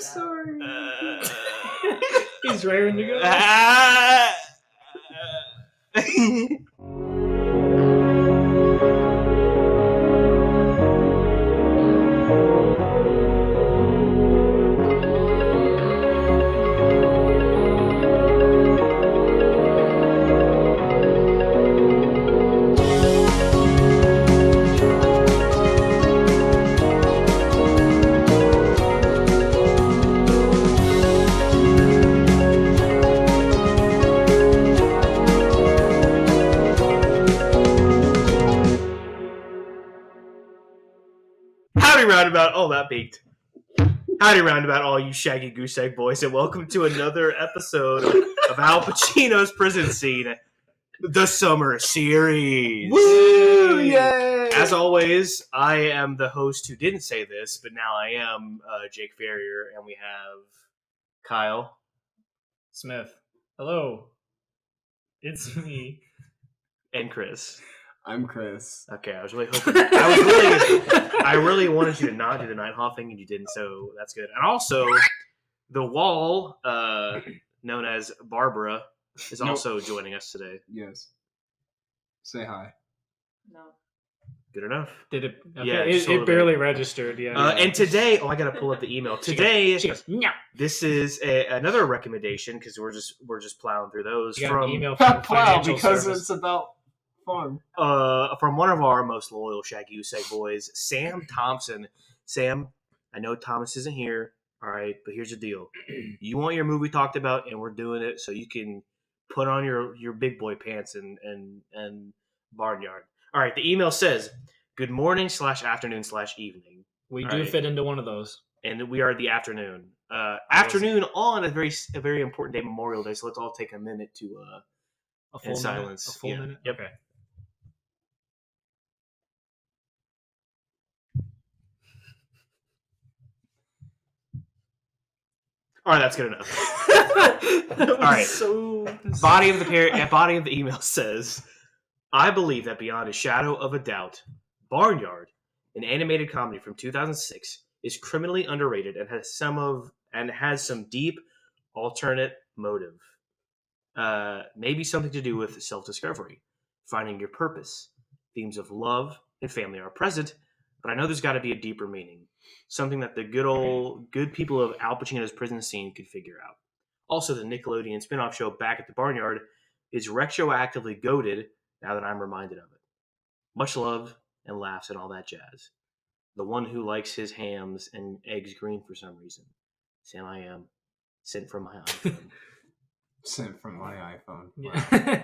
sorry. He's raring to go. Howdy roundabout, oh that beaked. Howdy roundabout, all you shaggy goose egg boys, and welcome to another episode of Al Pacino's prison scene, the summer series. Woo! Yay! As always, I am the host who didn't say this, but now I am Jake Ferrier, and we have Kyle Smith. Hello. It's me. and Chris. I'm Chris. Okay, I was really hoping. I really wanted you to not do the Nighthawk thing, and you didn't, so that's good. And also, the wall, known as Barbara, is also joining us today. Yes. Say hi. No. Good enough. Did it? Okay. Yeah, it barely registered. Yeah. And today, I gotta pull up the email. Today, she goes, no. this is another recommendation because we're just plowing through those You got from an email from financial because service. it's about farm. from one of our most loyal Shaggy Useg boys, Sam Thompson. Sam, I know Thomas isn't here, all right, but here's the deal: you want your movie talked about, and we're doing it so you can put on your big boy pants and Barnyard. All right, the email says, "Good morning / afternoon / evening." We All do right. fit into one of those. And we are the afternoon. Afternoon on a very important day, Memorial Day. So let's all take a minute to A in silence. A full Yeah. minute? Yep. Okay. All right, that's good enough. All right. So Body of the email says, "I believe that beyond a shadow of a doubt, Barnyard, an animated comedy from 2006, is criminally underrated and has some deep alternate motive. Maybe something to do with self-discovery, finding your purpose. Themes of love and family are present, but I know there's got to be a deeper meaning, something that the good people of Al Pacino's prison scene could figure out. Also, the Nickelodeon spin-off show Back at the Barnyard is retroactively goated now that I'm reminded of it. Much love and laughs and all that jazz. The one who likes his hams and eggs green for some reason. Sam I am. Sent from my iPhone." Sent from my iPhone. Yeah.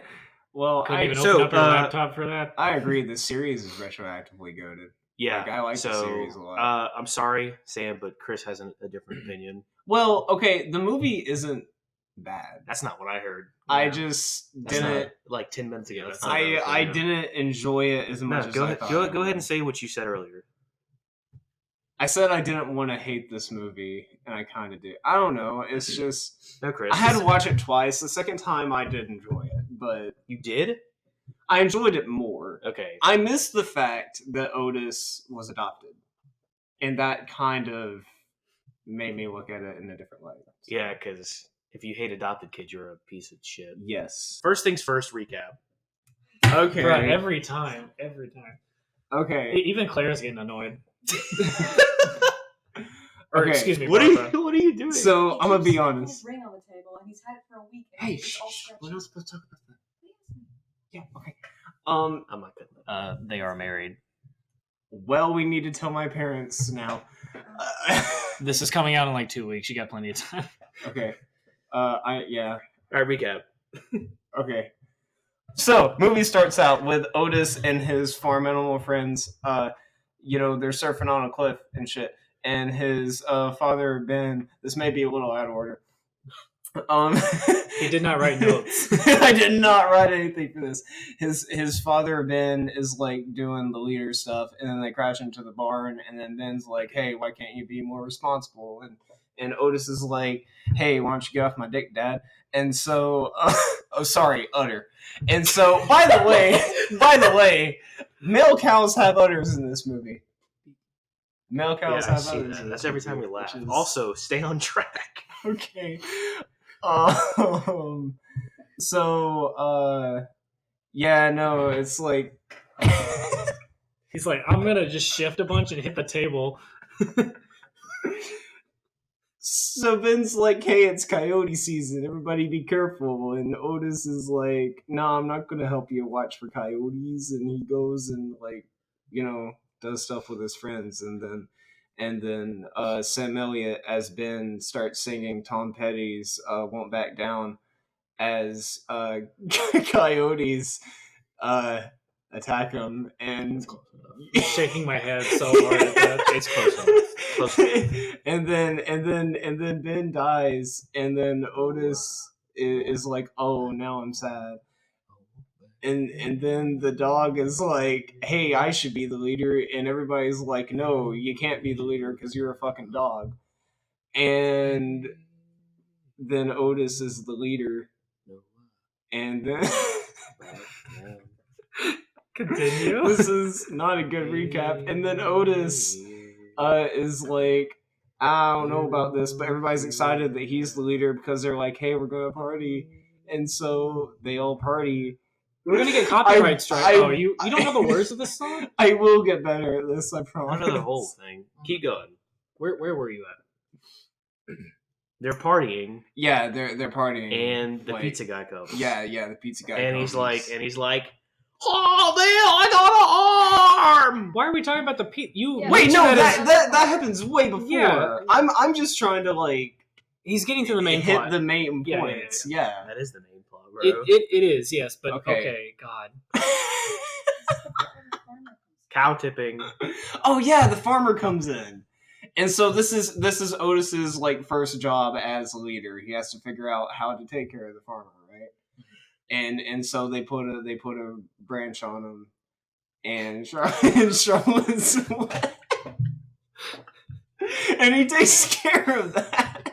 Well, Couldn't I even open up your laptop for that. I agree. The series is retroactively goated. Yeah, Like, I like the series a lot. I'm sorry, Sam, but Chris has a different opinion. Well, okay, the movie isn't bad. That's not what I heard. I No. just That's didn't. not, like 10 minutes ago. That's not what I was I saying. didn't enjoy it as much No, as go I ahead. thought. Go ahead and say what you said earlier. I said I didn't want to hate this movie, and I kind of did. I don't know. It's just No, Chris. I had to watch it twice. The second time I did enjoy it, but You did? I enjoyed it more. Okay. I missed the fact that Otis was adopted, and that kind of made me look at it in a different light. So, Yeah, because if you hate adopted kids, you're a piece of shit. Yes. First things first, recap. Okay. Bro, every time. Okay. Even Claire's getting annoyed. Or Okay. excuse me, What are Barbara. you doing? So I'm gonna be He keeps honest. his ring on the table, and he's had it for a week. And Hey, it's all shh. scratched. We're not supposed to talk about that. Yeah. Okay. I'm not gonna. They are married. Well, we need to tell my parents now. This is coming out in like 2 weeks. You got plenty of time. Okay. Yeah. All right, recap. Okay. So, movie starts out with Otis and his farm animal friends. They're surfing on a cliff and shit. And his father, Ben, this may be a little out of order. He did not write notes. I did not write anything for this. His father, Ben, is like doing the leader stuff, and then they crash into the barn, and then Ben's like, "Hey, why can't you be more responsible?" And Otis is like, "Hey, why don't you get off my dick, Dad?" And so, udder. And so, by the way, male cows have udders in this movie. Male cows Yeah, I have see udders. that. That's every time we which laugh. is- Also, stay on track. Okay. So, yeah, no, it's like. He's like, I'm gonna just shift a bunch and hit the table. So Ben's like, hey, it's coyote season. Everybody be careful. And Otis is like, no, I'm not going to help you watch for coyotes. And he goes and, like, does stuff with his friends. And then Sam Elliott, as Ben, starts singing Tom Petty's Won't Back Down as coyotes attack him. And I'm shaking my head so hard at that. It's close enough. Close enough. and then Ben dies, and then Otis is like, oh, now I'm sad. And then the dog is like, hey, I should be the leader, and everybody's like, no, you can't be the leader because you're a fucking dog. And then Otis is the leader, and then Continue. this is not a good recap. And then Otis is like, I don't know about this, but everybody's excited that he's the leader because they're like, hey, we're gonna party. And so they all party. We're gonna get copyright strike. I- Oh, you don't know the words of this song? I will get better at this, I I promise. don't know the whole thing. Keep going. Where were you at? They're partying, Yeah, they're partying. and the like, pizza guy comes. Yeah, the pizza guy. And he's comes. like, oh man, I got an arm. Why are we talking about the Pete? You Yeah. Wait, mentioned no, that that happens way before. Yeah. I'm just trying to like he's getting to the main hit plot. the main Yeah, points. Yeah. That is the main plot, bro. It is, yes, but Okay. okay, God. Cow tipping. Oh yeah, the farmer comes in, and so this is Otis's like first job as a leader. He has to figure out how to take care of the farmer, right? And so they put a branch on him, and Charlotte's wet. And he takes care of that.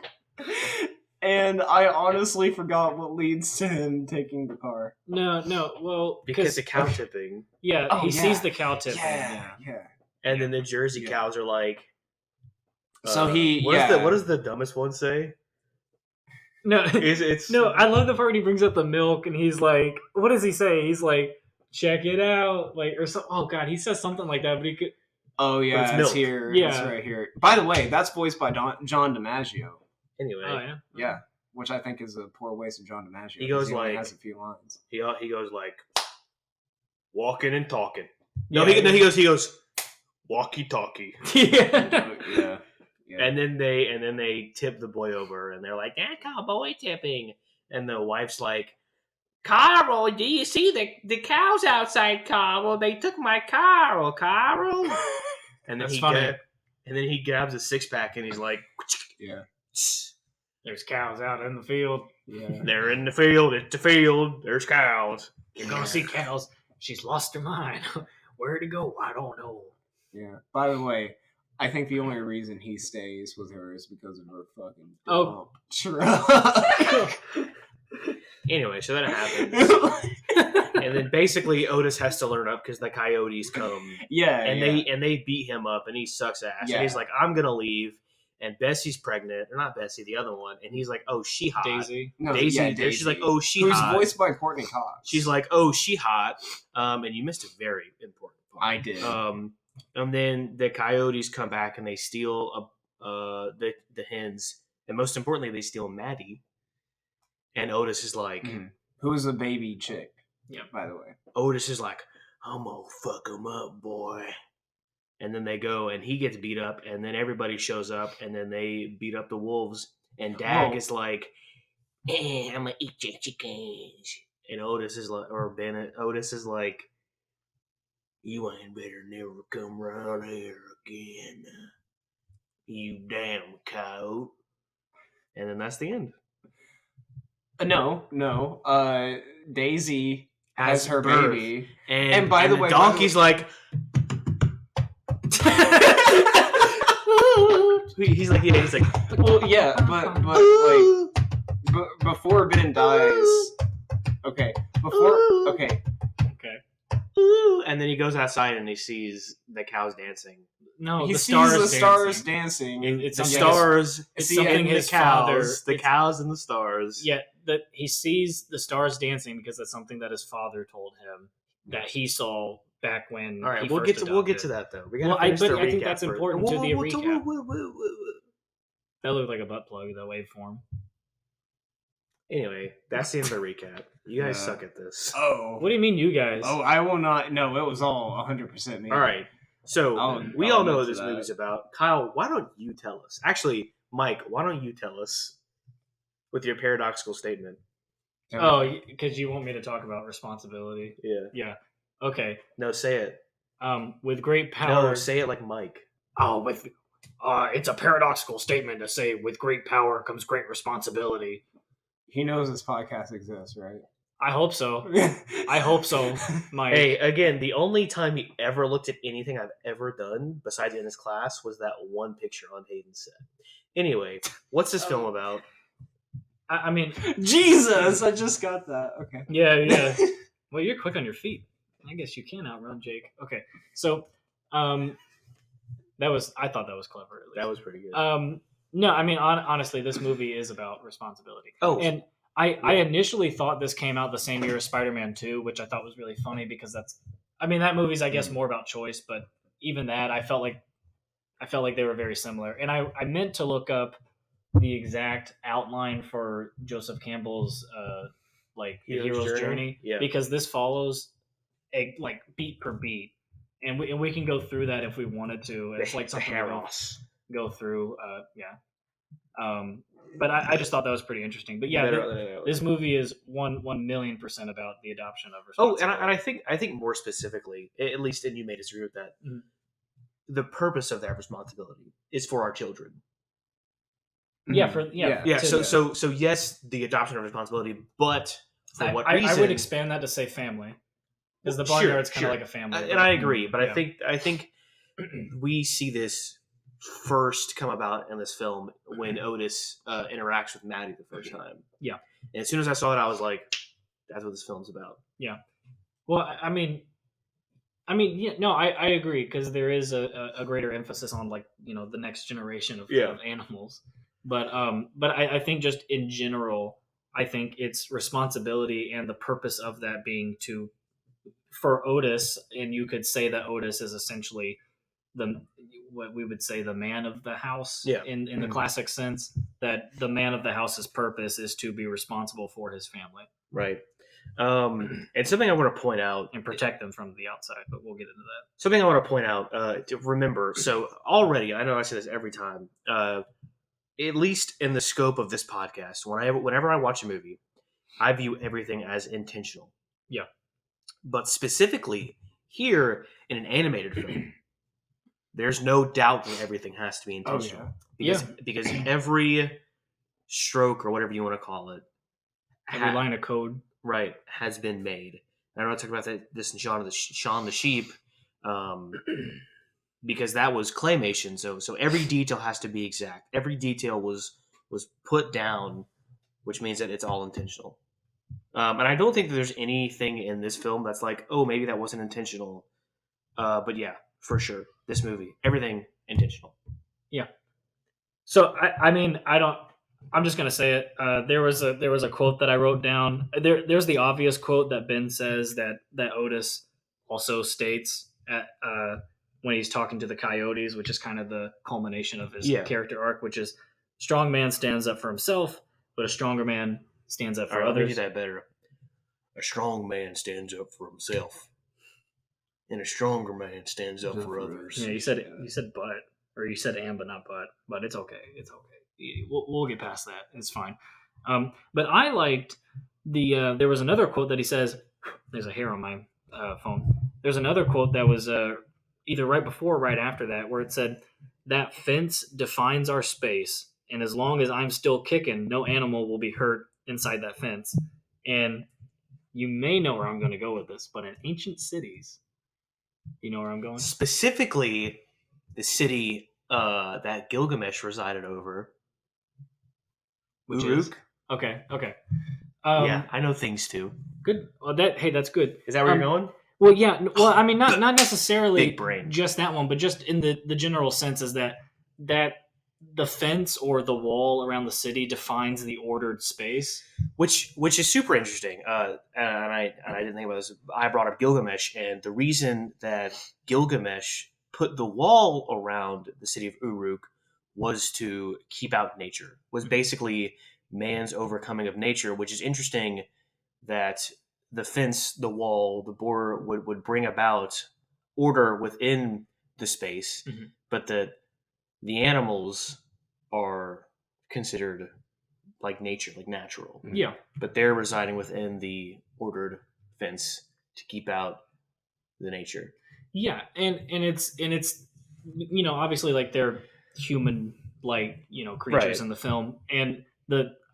And I honestly forgot what leads to him taking the car. No, well, Because of cow tipping. yeah, Oh, he yeah. sees the cow tipping. Yeah. And then the Jersey Yeah. cows are like. So he- What does the dumbest one say? No, It's no, I love the part when he brings up the milk and he's like, what does he say? He's like, check it out, like, or so. Oh God, he says something like that, but he could. Oh yeah, it's it's milk. here. Yeah. It's right here. By the way, that's voiced by John DiMaggio. Anyway, Oh yeah. Yeah, which I think is a poor waste of John DiMaggio. He goes 'cause only like- has a few lines. he goes like walking and talking. Yeah, He goes walkie talkie. yeah. Yeah. And then they tip the boy over, and they're like, "That's called boy tipping." And the wife's like, "Carl, do you see the cows outside, Carl? They took my Carl, Carl." And then That's he funny. and then he grabs a 6-pack, and he's like, Yeah. There's cows out in the field. Yeah. "They're in the field. It's the field. There's cows." You're gonna see cows. She's lost her mind. Where to go? I don't know. Yeah. By the way, I think the only reason he stays with her is because of her fucking Oh. truck. Anyway, so that happens, and then basically Otis has to learn up because the coyotes come. Yeah. And yeah. they beat him up, and he sucks ass. Yeah. And he's like, "I'm gonna leave." And Bessie's pregnant, or not Bessie, the other one. And he's like, "Oh, she hot." Daisy. No, Daisy. yeah, She's like, "Oh, she who's hot." voiced by Courtney Cox. She's like, "Oh, she hot." And you missed a very important part. I did. And then the coyotes come back and they steal the hens, and most importantly, they steal Maddie. And Otis is like, Mhm. Who is a baby chick? Yeah. By the way. Otis is like, "I'm gonna fuck him up, boy." And then they go, and he gets beat up, and then everybody shows up, and then they beat up the wolves. And Dag Whoa. is like, I'm gonna eat your chickens. And Otis is like, or Bennett, Otis is like, "You ain't better never come around here again, you damn coyote." And then that's the end. No. Daisy has her birth. baby. And by the way, donkey's like, he's like, Well, yeah, but before Ben dies. Okay. Okay. "Ooh," and then he goes outside and he sees the cows dancing. No, he the sees stars the dancing. stars dancing. It's The something stars, it's See, something and his the cows, father. the cows and the stars. Yeah, that he sees the stars dancing because that's something that his father told him that he saw back when. All right, he we'll first get to adopted. that though. We gotta Well, finish the but I think recap that's first. important to the recap. Whoa. That looked like a butt plug, the waveform. Anyway, that's the end of the recap. You guys Yeah. suck at this. Oh. What do you mean, you guys? Oh, I will not. No, it was all 100% me. All right. So we I'll all know admit what to this that. movie's about. Kyle, why don't you tell us? Actually, Mike, why don't you tell us with your paradoxical statement? Oh, because you want me to talk about responsibility. Yeah. Yeah. Okay. No, say it. With great power. No, say it like Mike. It's a paradoxical statement to say with great power comes great responsibility. He knows this podcast exists, right? I hope so. I hope so, Mike. Hey, again, the only time he ever looked at anything I've ever done besides in his class was that one picture on Hayden's set. Anyway, what's this film about? I mean, Jesus, I just got that. Okay. yeah. Well, you're quick on your feet. I guess you can outrun Jake. Okay, so, I thought that was clever. At least. That was pretty good. No, I mean, honestly, this movie is about responsibility. Oh. And I initially thought this came out the same year as Spider-Man 2, which I thought was really funny because that movie's, I guess, more about choice, but even that, I felt like they were very similar. And I meant to look up the exact outline for Joseph Campbell's, Hero's Journey. Yeah. Because this follows beat per beat. And we can go through that if we wanted to. It's like something we'll go through. But I just thought that was pretty interesting. But yeah, this movie is 1,000,000% about the adoption of responsibility. Oh, and I think more specifically, at least, and you may disagree with that, the purpose of that responsibility is for our children. Yeah. So yes, the adoption of responsibility, but for what reason? I would expand that to say family, because the Barnyard's kind of like a family. And I agree, but I think we see this first come about in this film when Otis interacts with Maddie the first time. Yeah. And as soon as I saw it, I was like, that's what this film's about. Yeah. Well, I mean, yeah, no, I agree, because there is a greater emphasis on the next generation of animals. But I think just in general, I think it's responsibility and the purpose of that being for Otis, and you could say that Otis is essentially what we would say the man of the house in the classic sense, that the man of the house's purpose is to be responsible for his family. Right. And something I want to point out and protect them from the outside, but we'll get into that. Something I want to point out to remember. So already, I know I say this every time, at least in the scope of this podcast, whenever I watch a movie, I view everything as intentional. Yeah. But specifically here in an animated film, there's no doubt that everything has to be intentional. Because every stroke, or whatever you want to call it, every line of code, right, has been made. And I want to talk about this in Shaun the Sheep, because that was claymation. So every detail has to be exact. Every detail was put down, which means that it's all intentional. And I don't think that there's anything in this film that's like, oh, maybe that wasn't intentional. But yeah, for sure, this movie, everything intentional. Yeah. So I'm just gonna say it. There was a quote that I wrote down. There's the obvious quote that Ben says that Otis also states at when he's talking to the Coyotes, which is kind of the culmination of his character arc, which is strong man stands up for himself, but a stronger man stands up for others. Let me do that better. A strong man stands up for himself, and a stronger man stands up for others. Yeah, you said but, or you said and but not but it's okay. It's okay. We'll get past that. It's fine. But I liked there was another quote that he says. There's a hair on my phone. There's another quote that was either right before or right after that, where it said, "That fence defines our space, and as long as I'm still kicking, no animal will be hurt inside that fence." And you may know where I'm going to go with this, but in ancient cities, you know where I'm going? Specifically, the city that Gilgamesh resided over. Uruk? Okay. Yeah, I know things too. Good. Well, that's good. Is that where you're going? Well, yeah. Well, I mean, not necessarily Big brain. just that one, but just in the general sense is that the fence or the wall around the city defines the ordered space. Which is super interesting. And I didn't think about this. I brought up Gilgamesh, and the reason that Gilgamesh put the wall around the city of Uruk was to keep out nature. Was basically man's overcoming of nature, which is interesting. That the fence, the wall, the border would bring about order within the space, Mhm. but the animals are considered like nature, like natural. Yeah. But they're residing within the ordered fence to keep out the nature. Yeah, and it's obviously like they're human like creatures Right. in the film, and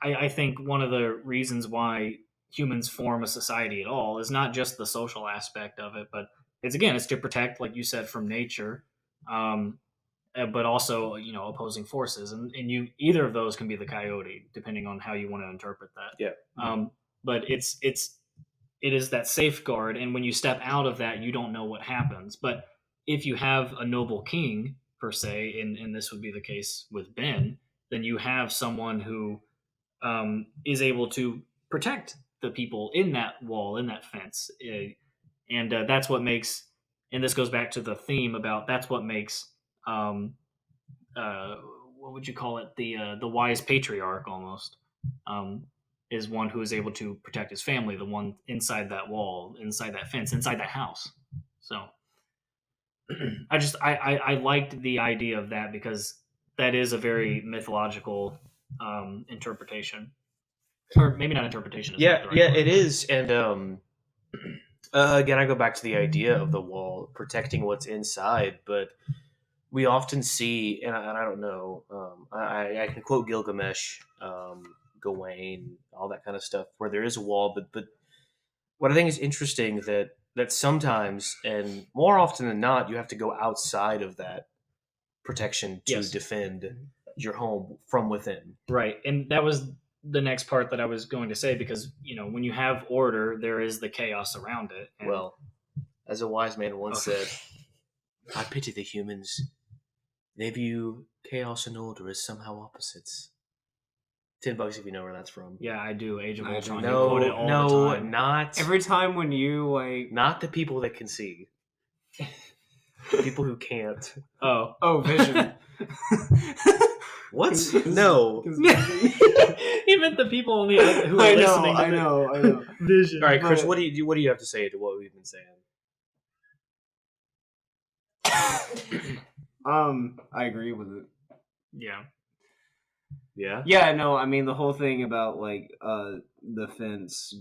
I think one of the reasons why humans form a society at all is not just the social aspect of it, but it's to protect, like you said, from nature, but also opposing forces, and you either of those can be the coyote depending on how you want to interpret that. Yeah. But it is that safeguard, and when you step out of that, you don't know what happens. But if you have a noble king, per se, and this would be the case with Ben, then you have someone who is able to protect the people in that wall, in that fence. And that's what makes, and this goes back to the theme about that's what makes, what would you call it? The wise patriarch almost. Is one who is able to protect his family, the one inside that wall, inside that fence, inside that house. So I liked the idea of that because that is a very mythological interpretation, or maybe not interpretation. Yeah, it is. And again, I go back to the idea of the wall protecting what's inside, but we often see, and I don't know, I can quote Gilgamesh, Gawain, all that kind of stuff, where there is a wall, but what I think is interesting that sometimes, and more often than not, you have to go outside of that protection to Yes. defend your home from within. Right, and that was the next part that I was going to say, because when you have order, there is the chaos around it. And Well, as a wise man once said, I pity the humans. They view chaos and order as somehow opposites. $10 if you know where that's from. yeah, I do. Age of I Ultron. do. You quote it all the time. Not Every time when you not the people that can see. People who can't. Oh, Vision. What? No. He meant the people on the who are I know, listening. I know. Vision. All right, Chris. But- What do you have to say to what we've been saying? I agree with it. Yeah. Yeah. Yeah, no, I mean the whole thing about the fence,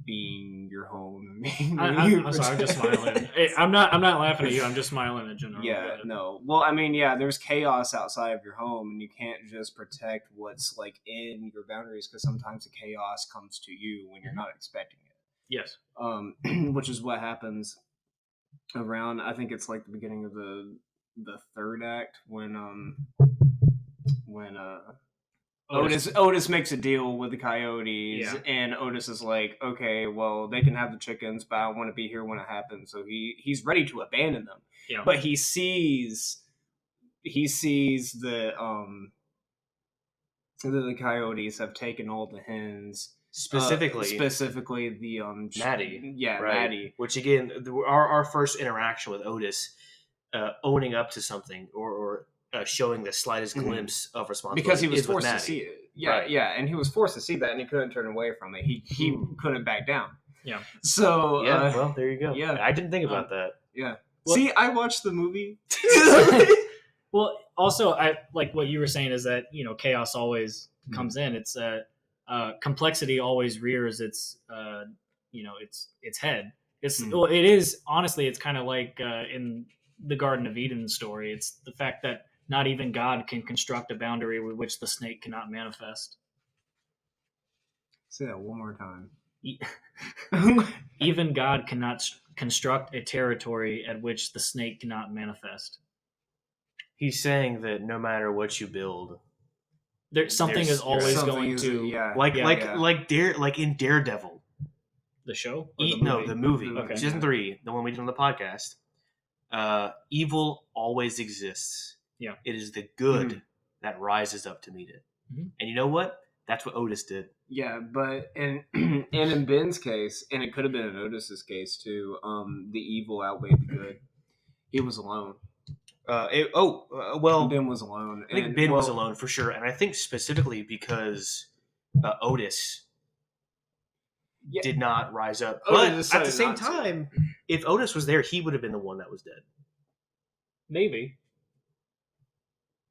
being your home. I'm sorry. I'm just smiling. Hey, I'm not laughing at you. I'm just smiling in general. Yeah, no. Well, I mean, yeah, there's chaos outside of your home, and you can't just protect what's in your boundaries, because sometimes the chaos comes to you when you're not expecting it. Yes. Which is what happens around. I think it's the beginning of the third act when Otis makes a deal with the coyotes, Yeah. and Otis is like, okay, well, they can have the chickens, but I want to be here when it happens. So he's ready to abandon them. Yeah. But he sees that the coyotes have taken all the hens. Specifically the Maddie. Yeah, Right. Maddie. Which again, our first interaction with Otis, owning up to something or showing the slightest Mhm. glimpse of responsibility Because he was is with forced to Maddie. see it. Yeah, Right. yeah, and he was forced to see that, and he couldn't turn away from it. He couldn't back down. Yeah. So Yeah, well, there you go. yeah. I didn't think about that. yeah. Well- See, I watched the movie. Well, also, I like what you were saying is that chaos always comes in. It's complexity always rears its its head. It's well, it is honestly. It's kind of like in the Garden of Eden story. It's the fact that not even God can construct a boundary with which the snake cannot manifest. Say that one more time. Even God cannot construct a territory at which the snake cannot manifest. He's saying that no matter what you build, Something There's is always Something going is- to yeah. like yeah. in Daredevil, The show? Or The movie. Okay. Season 3, the one we did on the podcast. Evil always exists. Yeah. It is the good that rises up to meet it. Mhm. And you know what? That's what Otis did. Yeah, but and in Ben's case, and it could have been in Otis's case too, the evil outweighed the good. He was alone. Well, Ben was alone. I think Ben was alone for sure, and I think specifically because Otis did not rise up. Otis But at the decided same not to. time, if Otis was there, he would have been the one that was dead. Maybe.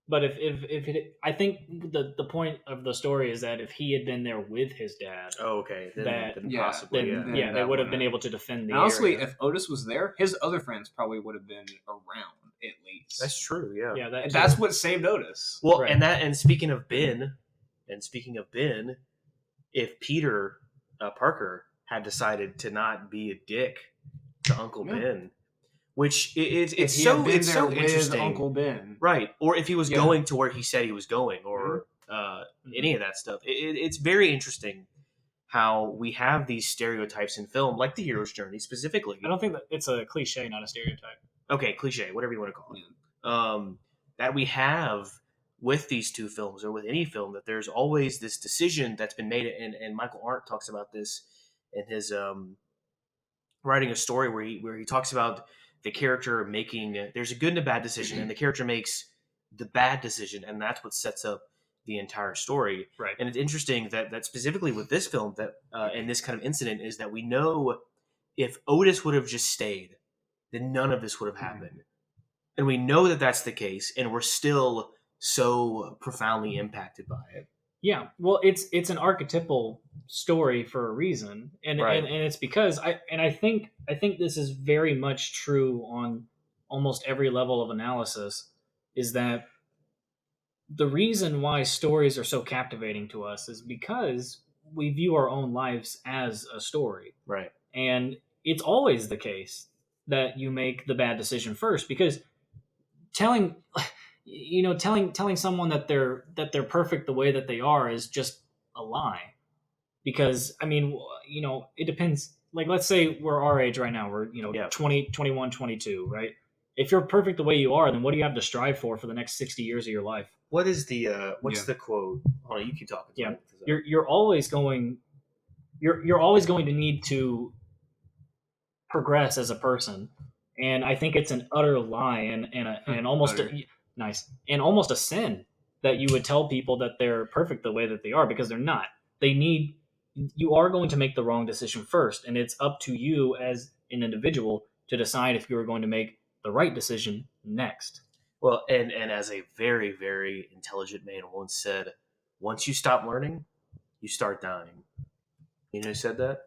But if it, I think the point of the story is that if he had been there with his dad, Oh, okay. Then yeah, possibly, then yeah. they that would have would been have- able to defend the And honestly, area. if Otis was there, his other friends probably would have been around at least. That's true. Yeah. Yeah, And that's what saved Otis. Well, Right. and speaking of Ben, if Peter Parker had decided to not be a dick to Uncle Yeah. Ben, which it's If he so had been it's there so with interesting, Uncle Ben. right? Or if he was Yeah. going to where he said he was going, or any of that stuff. It's very interesting how we have these stereotypes in film, like the hero's journey specifically. I don't think that it's a cliche, not a stereotype. Okay, cliche, whatever you want to call it. That we have with these two films, or with any film, that there's always this decision that's been made, and Michael Arndt talks about this in his writing a story where he talks about the character making, there's a good and a bad decision, and the character makes the bad decision, and that's what sets up the entire story. Right. And it's interesting that specifically with this film, that and this kind of incident, is that we know if Otis would have just stayed, then none of this would have happened. And we know that that's the case, and we're still so profoundly impacted by it. Yeah, well, it's an archetypal story for a reason, and Right. and it's because I think this is very much true on almost every level of analysis, is that the reason why stories are so captivating to us is because we view our own lives as a story, Right. and it's always the case that you make the bad decision first, because telling someone that they're perfect the way that they are is just a lie. Because I mean, it depends. Like, let's say we're our age right now, we're 20, 21, 22, right? If you're perfect the way you are, then what do you have to strive for the next 60 years of your life? What is the the quote? Hold on, you keep talking. Yeah. You're always going to need to progress as a person, and I think it's an utter lie and almost almost a sin that you would tell people that they're perfect the way that they are, because they're not. You are going to make the wrong decision first, and it's up to you as an individual to decide if you're going to make the right decision next. Well, and as a very, very intelligent man once said, once you stop learning, you start dying. You know who said that?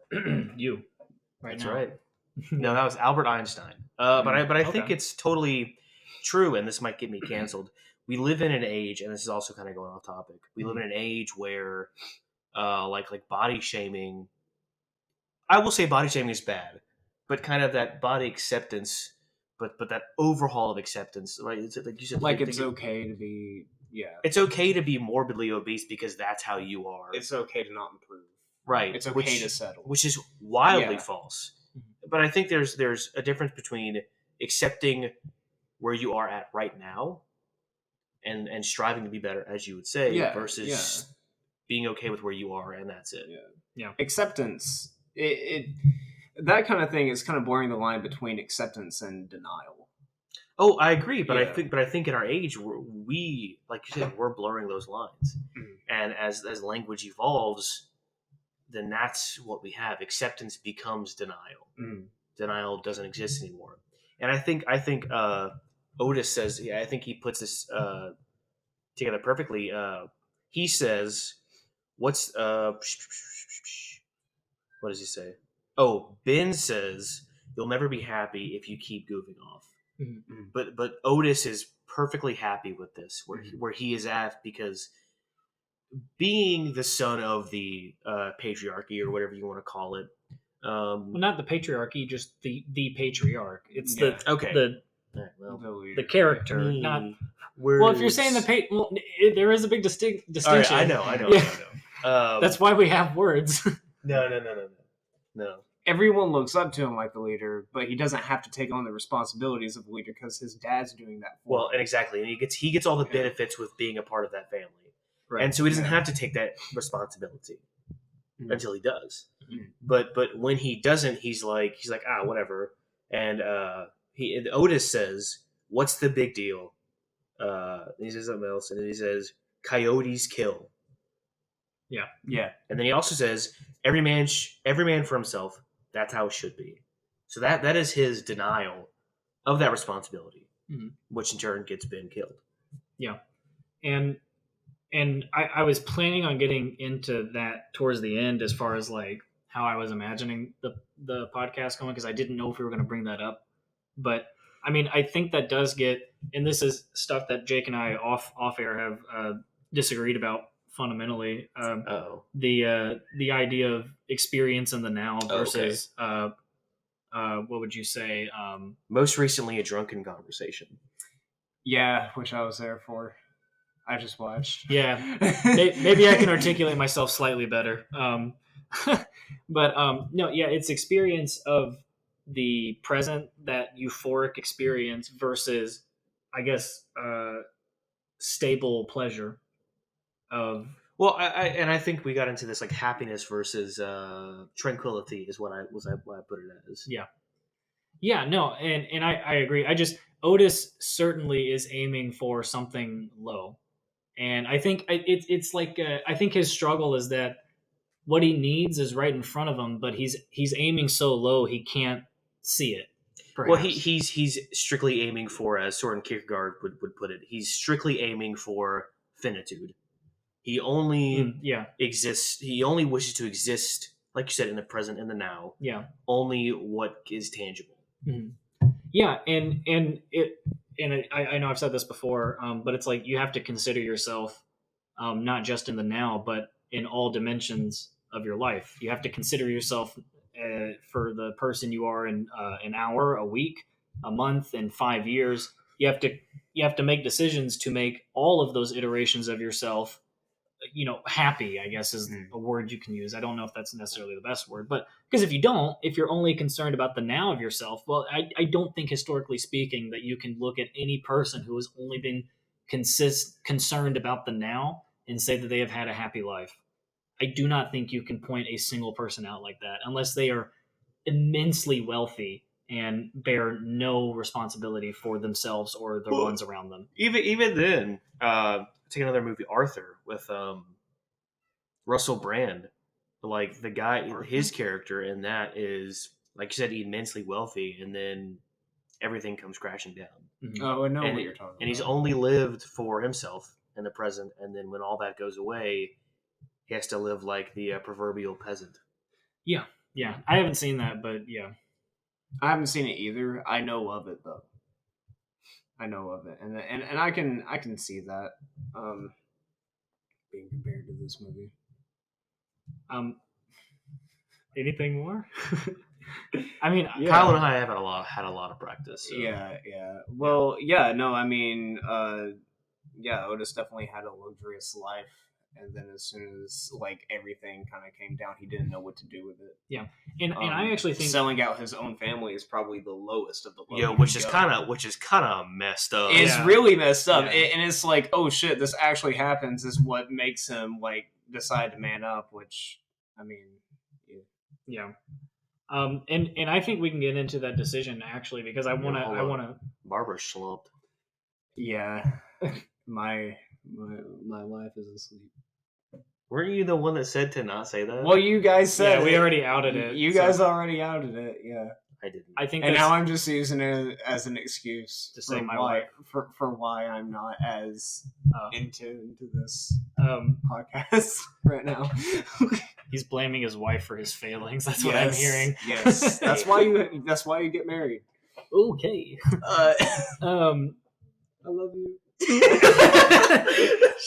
You. That's now. right. No, that was Albert Einstein. But I think Okay. it's totally true, and this might get me canceled. We live in an age, and this is also kind of going off topic. We live in an age where, like body shaming. I will say body shaming is bad, but kind of that body acceptance, but that overhaul of acceptance, right? It's like you said, Like it's okay to be, it's okay to be morbidly obese because that's how you are. it's okay to not improve. right. It's okay to settle. which is wildly Yeah. false. But I think there's a difference between accepting where you are at right now and striving to be better, as you would say, versus being okay with where you are, and that's it. Acceptance, it that kind of thing is kind of blurring the line between acceptance and denial. Oh, I agree, but Yeah. I think in our age, we like you said, we're blurring those lines, and as language evolves, then that's what we have. Acceptance becomes denial. Denial doesn't exist anymore. And I think Otis says, I think he puts this together perfectly. He says, what does he say? Oh, Ben says, you'll never be happy if you keep goofing off. But Otis is perfectly happy with this, where he is at, because being the son of the patriarchy, or whatever you want to call it. Well, not the patriarchy, just the patriarch. It's the Right, well, the character, not. words. Well, if you're saying there is a big distinction. All right, I know. Yeah. That's why we have words. No. everyone looks up to him like the leader, but he doesn't have to take on the responsibilities of the leader because his dad's doing that for Well, him. and exactly, and he gets all the benefits with being a part of that family, Right. and so he doesn't have to take that responsibility Mhm. until he does. Mhm. But when he doesn't, he's like whatever. And Otis says, "What's the big deal?" He says something else, and then he says, "Coyotes kill." Yeah. And then he also says, "Every man for himself. That's how it should be." So that is his denial of that responsibility, Mhm. which in turn gets Ben killed. And I was planning on getting into that towards the end as far as like how I was imagining the podcast going, because I didn't know if we were going to bring that up. But I mean, I think that does get, and this is stuff that Jake and I off air have disagreed about fundamentally. Oh, The idea of experience in the now Oh, okay. versus what would you say? most recently a drunken conversation. Yeah, which I was there for. I just watched. Yeah, maybe I can articulate myself slightly better. But no, yeah, it's experience of the present, that euphoric experience versus, I guess, stable pleasure of. Well, I think we got into this like happiness versus tranquility is what I put it as. Yeah, no, and I agree. Otis certainly is aiming for something low, and I think it's like I think his struggle is that what he needs is right in front of him, but he's aiming so low he can't see it. Perhaps. Well, he's strictly aiming for, as Soren Kierkegaard would put it, he's strictly aiming for finitude. He only exists. He only wishes to exist, like you said, in the present and the now. Yeah. Only what is tangible. Mm-hmm. Yeah, I know I've said this before, but it's like you have to consider yourself not just in the now, but in all dimensions of your life. You have to consider yourself for the person you are in an hour, a week, a month, and 5 years. You have to make decisions to make all of those iterations of yourself, happy, I guess is a word you can use. I don't know if that's necessarily the best word, but because if you're only concerned about the now of yourself, well, I don't think historically speaking that you can look at any person who has only been concerned about the now and say that they have had a happy life. I do not think you can point a single person out like that unless they are immensely wealthy and bear no responsibility for themselves or the ones around them. Even then, take another movie, Arthur, with Russell Brand. Like the guy, his character in that is, like you said, immensely wealthy, and then everything comes crashing down. Mm-hmm. Oh, I know And what you're talking about. And he's only lived for himself in the present, and then when all that goes away, he has to live like the proverbial peasant. Yeah. I haven't seen that, but yeah. I haven't seen it either. I know of it though. I know of it, and I can see that being compared to this movie. Anything more? I mean, Yeah. Kyle and I have had a lot of practice. So. Yeah. Well, yeah. No, I mean, Otis definitely had a luxurious life, and then as soon as like everything kind of came down, he didn't know what to do with it. Yeah, and I actually think selling out his own family is probably the lowest of the low. Yeah, which is kind of messed up. It's really messed up, Yeah. And it's like, oh shit, this actually happens. Is what makes him like decide to man up. Which, I mean, yeah. And I think we can get into that decision actually because I want to. Barbara slumped. Yeah, my wife is asleep. Weren't you the one that said to not say that? Well, you guys said we it. already outed it. You guys already outed it. Yeah, I didn't. I think, and now I'm just using it as an excuse to say my why wife for why I'm not as into this um, podcast right now. he's blaming his wife for his failings. That's what I'm hearing. Yes, that's why you get married. Okay. I love you.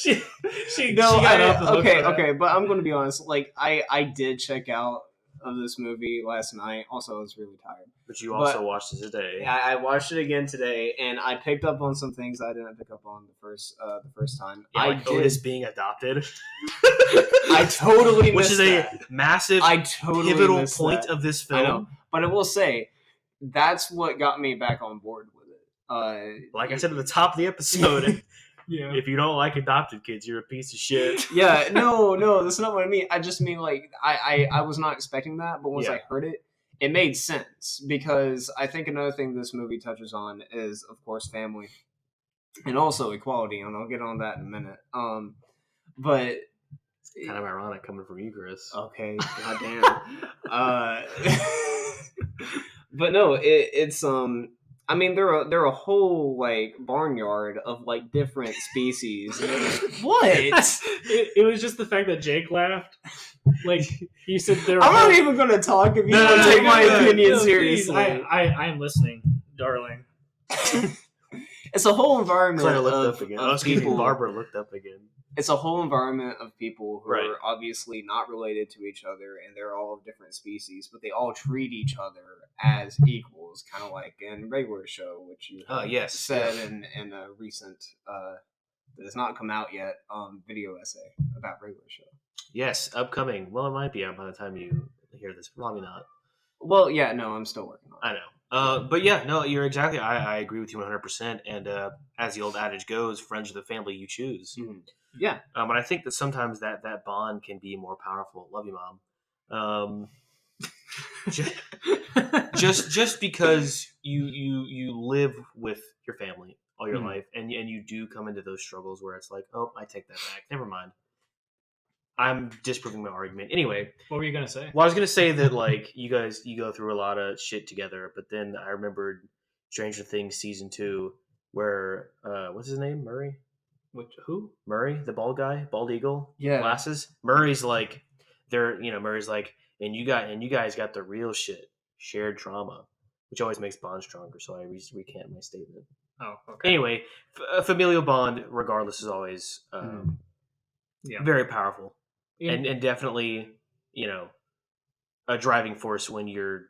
she got off the hook for that. Okay, but I'm going to be honest. Like, I did check out of this movie last night. Also, I was really tired. But you also watched it today. I watched it again today, and I picked up on some things I didn't pick up on the first time. Yeah, I like Otis being adopted. I totally Which missed is that. a massive I totally pivotal missed point that. of this I film. know, but I will say that's what got me back on board with it. Like I said at the top of the episode, Yeah. if you don't like adopted kids, you're a piece of shit. Yeah, no, that's not what I mean. I just mean like I was not expecting that, but once Yeah. I heard it, it made sense because I think another thing this movie touches on is, of course, family and also equality, and I'll get on that in a minute. But Kind of ironic coming from you, Chris. okay, goddamn. But no, it's I mean, they're a whole like barnyard of like different species. What? It was just the fact that Jake laughed. Like he said, there. I'm not even gonna talk if you No, don't no, take no, my no, opinion please, seriously. I am listening, darling. It's a whole environment Claire looked of, up again. of Excuse me, people. Barbara looked up again. It's a whole environment of people who Right. are obviously not related to each other, and they're all of different species, but they all treat each other as equals, kind of like in Regular Show, which you Yes. said in a recent that has not come out yet video essay about Regular Show. Yes, upcoming. Well, it might be out by the time you hear this. Probably not. Well, yeah, no, I'm still working on it. I know. But yeah, no, you're exactly. I agree with you 100%. And as the old adage goes, friends are the family you choose. Mhm. Yeah. But I think that sometimes that bond can be more powerful. Love you, Mom. Just because you live with your family all your Mhm. life, and you do come into those struggles where it's like, oh, I take that back. Never mind. I'm disproving my argument. Anyway, What were you gonna say? well, I was gonna say that like you go through a lot of shit together, but then I remembered Stranger Things season 2, where what's his name? Who? Murray, the bald guy, bald eagle, Yeah. glasses. Murray's like, Murray's like, and you guys got the real shit, shared trauma, which always makes bonds stronger. So I recant my statement. Oh, okay. Anyway, a familial bond, regardless, is always Yeah. very powerful. Yeah. And definitely, a driving force when your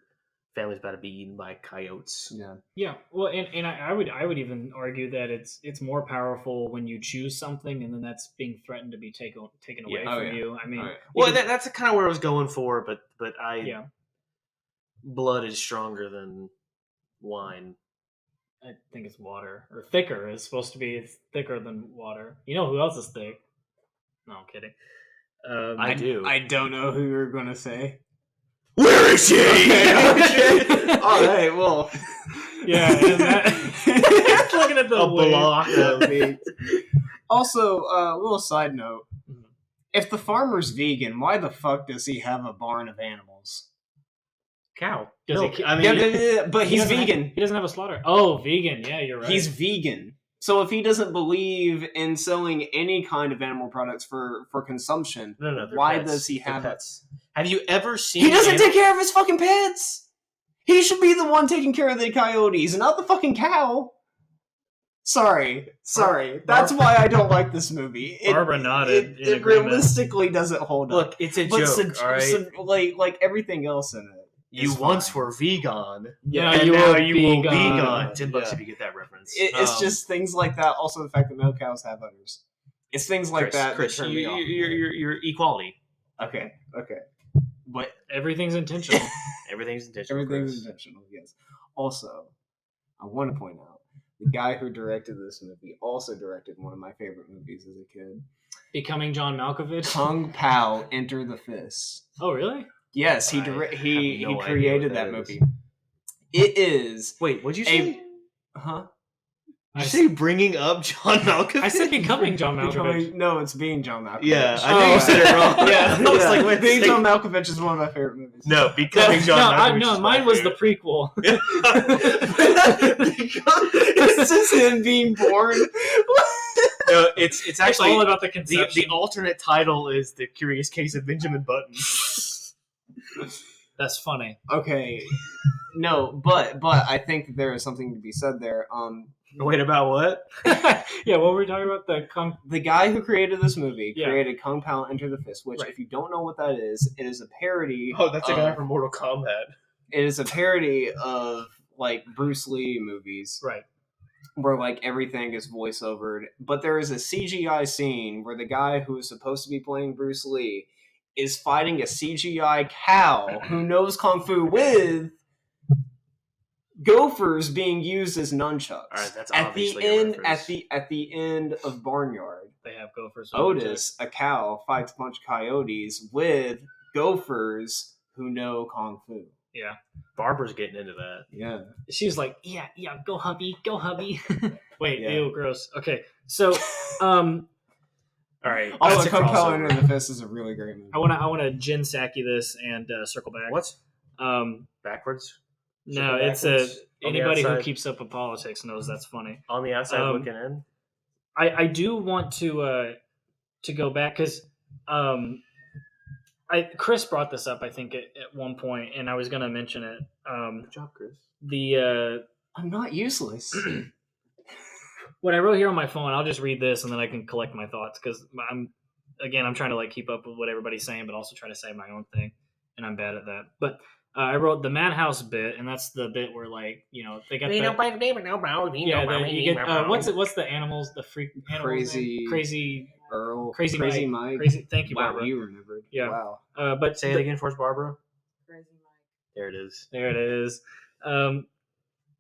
family's about to be eaten by coyotes. Yeah. Yeah, well, and I would even argue that it's more powerful when you choose something and then that's being threatened to be taken away Yeah. Oh, from yeah. you. I mean, Oh, yeah. Well, because- that's kind of where I was going for, but yeah, blood is stronger than wine. I think it's water or thicker. It's supposed to be it's thicker than water. You know who else is thick? No, I'm kidding. I do. I don't know who you're gonna say. Where is she? All right. Well. Yeah, and that, looking at the A wave. block of Also, little side note: Mhm. if the farmer's vegan, why the fuck does he have a barn of animals? cow. Does Milk. he- I mean, But He he's doesn't have- vegan. he doesn't have a slaughter. Oh, vegan. Yeah, you're right. He's vegan. So if he doesn't believe in selling any kind of animal products for consumption, no, they're why pets. does he They're have it? pets? Have you ever seen? He doesn't take care of his fucking pets. He should be the one taking care of the coyotes, not the fucking cow. Sorry. That's why I don't like this movie. Barbara nodded in It agreement. realistically doesn't hold up. Look, it's a joke. All right. like everything else in it. You is once fine. were vegan. Yeah, and you now will you be will be gone. gone. $10 Yeah. if you get that reference. It's just things like that. Also, the fact that male cows have udders. It's things like Chris, that. Chris, that turn me off. you're equality. Okay. But Everything's intentional. Everything's intentional. everything's Chris. intentional. Yes. Also, I want to point out the guy who directed this movie also directed one of my favorite movies as a kid. Becoming John Malkovich. Kung Pao: Enter the Fist. Oh, really? Yes, he I have no he idea created what that that is. movie. It is Wait, what'd you a say? huh? Did you say bringing up John Malkovich? I said becoming John Malkovich. No, it's being John Malkovich. Yeah, I know you said it wrong. Yeah, I was like, wait, being say- John Malkovich is one of my favorite movies. No, becoming John Malkovich. no, is my mine was the favorite. prequel. It's just him being born. No, it's It's actually all about the the conception. alternate title is The Curious Case of Benjamin Button. That's funny. Okay, no, but I think that there is something to be said there. Wait, about what? Yeah, what were we talking about? The guy who created this movie Yeah. created Kung Pao Enter the Fist, which, Right. if you don't know what that is, it is a parody. Oh, that's a guy of- from Mortal Kombat. It is a parody of like Bruce Lee movies, right. where like everything is voiceovered. But there is a CGI scene where the guy who is supposed to be playing Bruce Lee is fighting a CGI cow who knows kung fu with gophers being used as nunchucks. All right, that's at the obviously a end. reference. At the end of Barnyard, They have gophers. Otis, a cow, fights a bunch of coyotes with gophers who know kung fu. Yeah. Barbara's getting into that. Yeah. She was like, yeah, go hubby. Wait, Yeah. ew, gross. Okay, so All right. Also, that's a Kung Pao crossover. Enter the Fist is a really great movie. I want to Jin Saki this and circle back. What? Um, Backwards? no, Circle it's backwards? On the anybody who outside? keeps up with politics knows that's funny. On the outside looking in? I do want to go back because Chris brought this up I think at one point and I was going to mention it. Good job, Chris. I'm not useless. What I wrote here on my phone, I'll just read this and then I can collect my thoughts because I'm trying to like keep up with what everybody's saying, but also try to say my own thing, and I'm bad at that. But I wrote the madhouse bit, and that's the bit where like they got you get what's the animals, the freak animals crazy Earl. Crazy Mike. crazy. Thank you, Wow, Barbara. you remembered. Yeah. Wow. But Say it again for us, Barbara. Crazy Mike. There it is. There it is.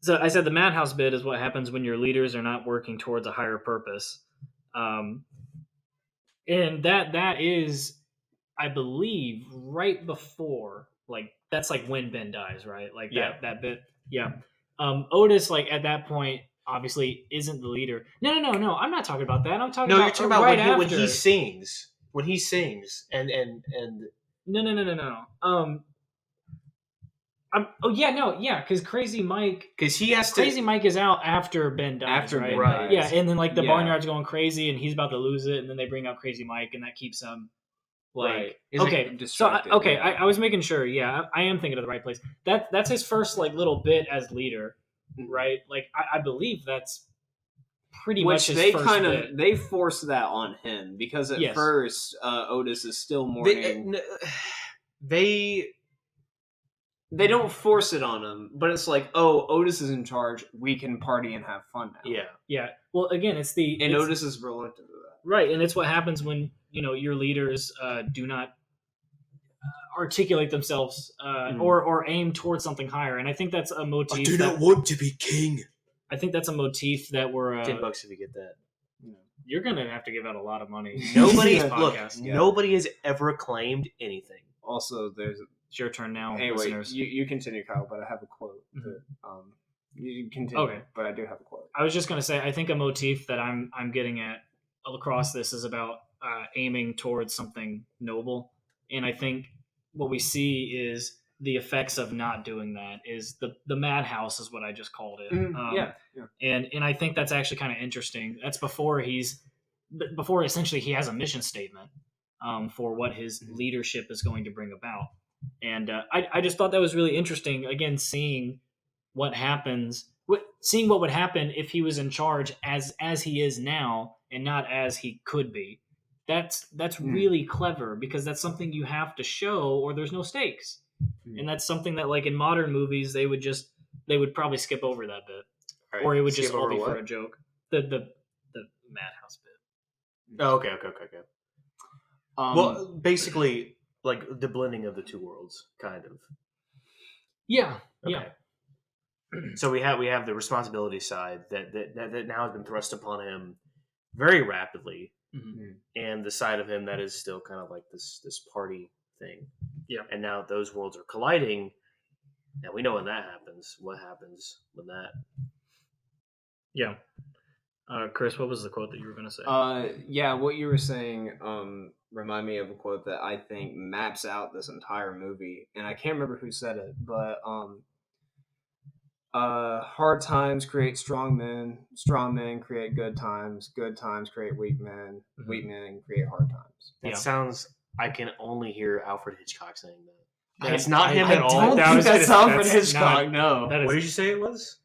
So I said the madhouse bit is what happens when your leaders are not working towards a higher purpose. And that is, I believe, right before, like, that's like when Ben dies, right? Like that bit. Yeah. Otis, like at that point, obviously isn't the leader. No. I'm not talking about that. I'm talking about You're talking about right when he after. sings. When he sings and No. Because Crazy Mike. because he has to. Crazy Mike is out after Ben dies, After right? Ben Right. dies. Yeah, and then like the Yeah. Barnyard's going crazy, and he's about to lose it, and then they bring out Crazy Mike, and that keeps him like Right. okay. So distracted, yeah. I was making sure. Yeah, I am thinking of the right place. That's his first like little bit as leader, right? Like I believe that's pretty much Which his they first kind bit. of they force that on him because at Yes. first Otis is still mourning. They don't force it on him, but it's like, oh, Otis is in charge. We can party and have fun now. Yeah. Yeah. Well, again, And it's, Otis is reluctant to that. right, and it's what happens when your leaders do not articulate themselves or aim towards something higher, and I think that's a motif. want to be king. I think that's a motif that we're. $10 if you get that. You're gonna have to give out a lot of money. Nobody This look. podcast. Yeah. Nobody has ever claimed anything. Also, there's It's your turn now, anyway. listeners. You continue, Kyle, but I have a quote. Mhm. That, you continue, Okay. but I do have a quote. I was just gonna say, I think a motif that I'm getting at across this is about aiming towards something noble, and I think what we see is the effects of not doing that. Is the madhouse is what I just called it. Yeah. And I think that's actually kind of interesting. That's before essentially he has a mission statement for what his leadership is going to bring about. And I just thought that was really interesting. Again, seeing what happens, seeing what would happen if he was in charge as he is now and not as he could be. That's really clever because that's something you have to show or there's no stakes. And that's something that like in modern movies they would probably skip over that bit. Right. Or it would just Skip all over be for what? a joke. The madhouse bit. Oh, okay. Well, basically, like the blending of the two worlds, kind of. Yeah. Okay. Yeah. So we have the responsibility side that now has been thrust upon him very rapidly, Mhm. and the side of him that is still kind of like this party thing. Yeah. And now those worlds are colliding, and we know when that happens. What happens when that? Yeah. Chris, what was the quote that you were going to say? Yeah, what you were saying remind me of a quote that I think maps out this entire movie, and I can't remember who said it, but hard times create strong men create good times create weak men, Mhm. weak men create hard times. That Yeah. sounds. I can only hear Alfred Hitchcock saying that. I- It's not him I at all. don't That think was- that's Alfred that's Hitchcock. not- No. That What is did you say it was?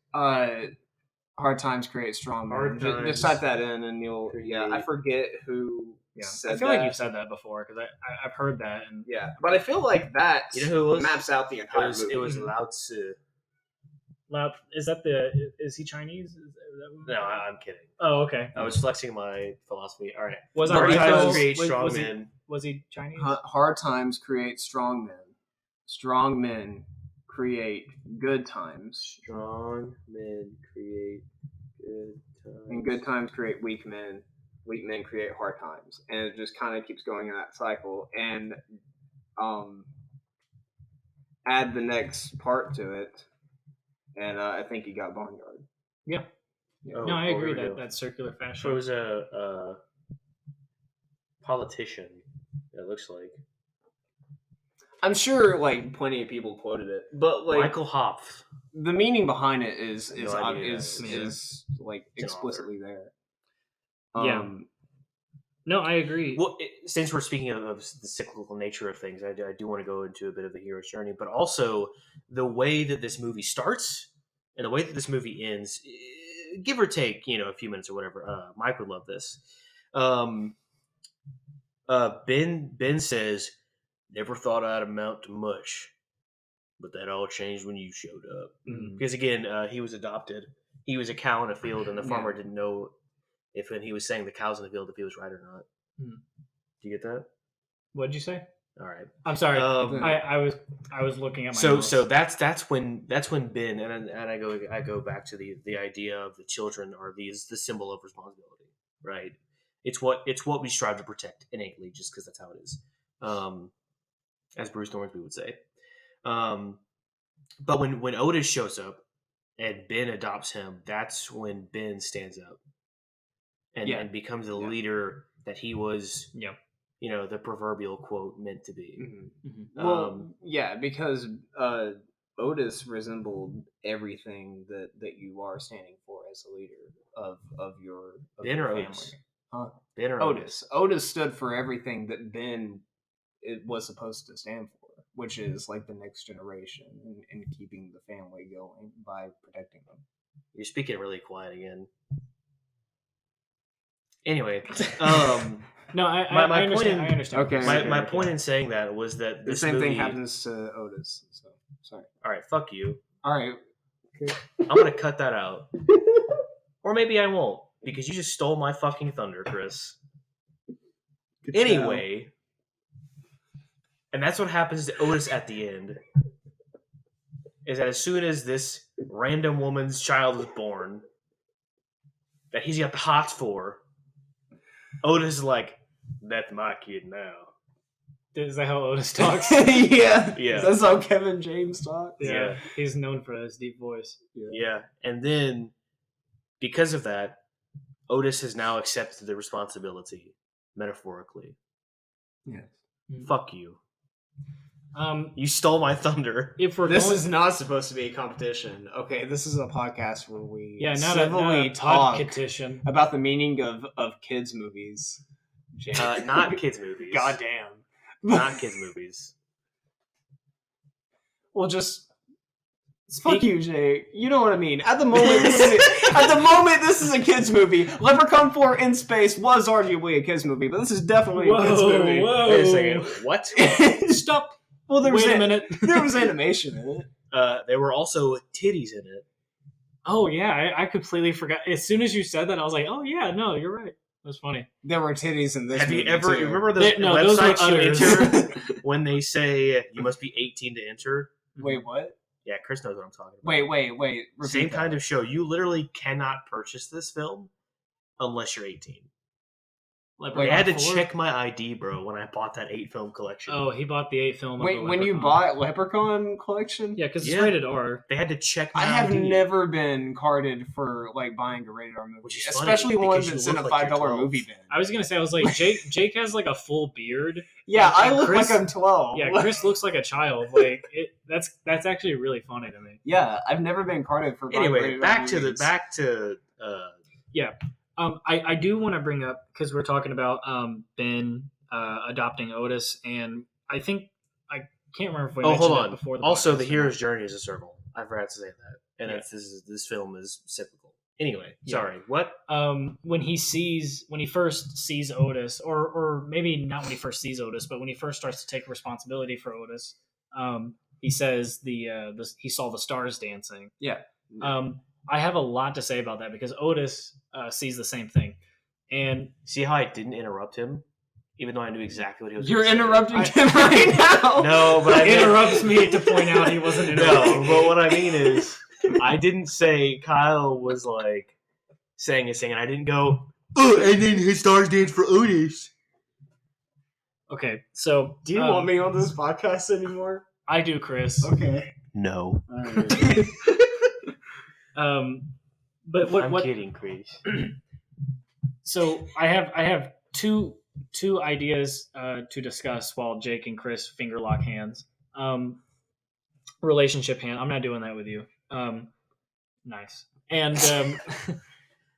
Hard times create strong men. Hard times Just type that in, and you'll. Yeah, I create- forget who. Yeah, said I feel like that. you've said that before because I've heard that. And Yeah, but I feel like that You know who it was? maps out the entire movie. It was Lao Tzu. is he Chinese? Is that No, I'm kidding. Oh, okay. I was flexing my philosophy. All right. Was Hard our times title- create was- strong was he- men. Was he Chinese? Hard times create strong men. Strong men create good times. Strong men create good times. And good times create weak men. Weak men create hard times. And it just kind of keeps going in that cycle. And add the next part to it. And I think you got Barnyard. Yeah. Oh, No, I agree here we go. that's circular fashion. So it was a politician. It looks like I'm sure like plenty of people quoted it. But like Michael Hopf. the meaning behind it is No idea is who that is like It's an explicitly there. Yeah. No, I agree. Well, since we're speaking of the cyclical nature of things, I do want to go into a bit of the hero's journey, but also the way that this movie starts and the way that this movie ends, give or take, a few minutes or whatever. Mike would love this. Ben says, "Never thought I'd amount to much, but that all changed when you showed up." Mhm. Because again, he was adopted. He was a cow in a field, and the farmer didn't know if when he was saying the cows in the field if he was right or not. Mhm. Do you get that? What did you say? All right. I'm sorry. Um, I was looking at my So notes. that's when Ben and I go back to the idea of the children are the symbol of responsibility, right? It's what we strive to protect innately, just because that's how it is, as Bruce Hornsby would say. But when Otis shows up and Ben adopts him, that's when Ben stands up and becomes the leader that he was. Yeah. The proverbial quote meant to be. Mhm. Well, yeah, because Otis resembled everything that you are standing for as a leader of your Ben your or family. Otis? Huh? Ben or Otis stood for everything that Ben was supposed to stand for, which is like the next generation and keeping the family going by protecting them. You're speaking really quiet again. Anyway, No, I my understand. point I understand. Okay. my point in saying that was that The this same movie, thing happens to Otis. So sorry. All right, fuck you. All right. I'm gonna cut that out, or maybe I won't because you just stole my fucking thunder, Chris. Good Anyway, and that's what happens to Otis at the end. Is that as soon as this random woman's child is born, that he's got the hots for, Otis is like, "That's my kid now." Is that how Otis talks? yeah. Yeah. That's how Kevin James talks. Yeah. He's known for his deep voice. Yeah, and then because of that, Otis has now accepted the responsibility, metaphorically. Yes. Fuck you. Um, You stole my thunder. if we're This going, is not supposed to be a competition. Okay, this is a podcast where we not civilly a talk competition. about the meaning of kids movies. Jay. Not kids movies. Goddamn. Not kids movies. Well, just fuck you, Jay. You know what I mean. At the moment, this is a kids movie. Leprechaun 4 in Space was arguably a kids movie, but this is definitely a kids movie. Whoa! Wait a second. What? Stop. Well, there was Wait a minute. There was animation in it. There were also titties in it. Oh yeah, I completely forgot. As soon as you said that, I was like, oh yeah, no, you're right. That's funny. There were titties in this. Have you movie, ever too. remember the those were websites you Udders. enter when they say you must be 18 to enter? Wait, what? Yeah, Chris knows what I'm talking about. Wait. Same kind of show. You literally cannot purchase this film unless you're 18. I had to check my ID, bro, when I bought that 8-film collection. Oh, he bought the 8 film. Of Wait, the when you Leprechaun. bought Leprechaun collection? Yeah, because it's Yeah. rated R. They had to check my I have ID. never been carded for like buying a rated R movie, Which is funny, especially one because you that's in a look like you're $5 12. movie bin. I was gonna say, I was like, Jake has like a full beard. Yeah, I And look Chris- like I'm 12. Yeah, Chris looks like a child. Like that's actually really funny to me. Yeah, I've never been carded for. buying Anyway, rated R back to movies. I do want to bring up, because we're talking about Ben adopting Otis, and I think I can't remember if we Oh, mentioned hold that on. before. The Also, podcast the or hero's journey is a circle. I forgot to say that, and Yeah. this film is cyclical. Anyway, Yeah. sorry. What? When he first sees Otis, or maybe not when he first sees Otis, but when he first starts to take responsibility for Otis, he says he saw the stars dancing. Yeah. I have a lot to say about that because Otis sees the same thing, and See how I didn't interrupt him, even though I knew exactly what he was. You're gonna say? interrupting him right now. No, but I meant- interrupts me to point out he wasn't interrupting. No, but what I mean is, I didn't say Kyle was like saying his thing, and I didn't go. Oh, and then his stars dance for Otis. Okay, so Do you want me on this podcast anymore? I do, Chris. Okay. No, All right. But I'm what? kidding, Chris. So I have two ideas to discuss while Jake and Chris finger lock hands. Relationship hand. I'm not doing that with you. Nice. And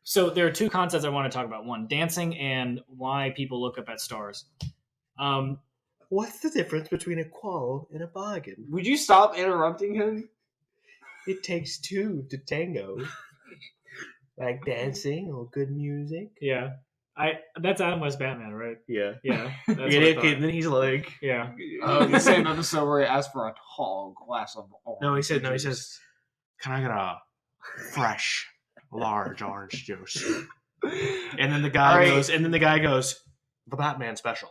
so there are two concepts I want to talk about. One, dancing, and why people look up at stars. What's the difference between a quarrel and a bargain? Would you stop interrupting him? It takes two to tango. Like dancing or good music. Yeah. That's Adam West Batman, right? Yeah. Yeah. That's what I Okay, thought. then he's like, Yeah. The same episode where he asked for a tall glass of orange. No, he says, juice. can I get a fresh, large orange juice? And then the guy All right. goes, the Batman special.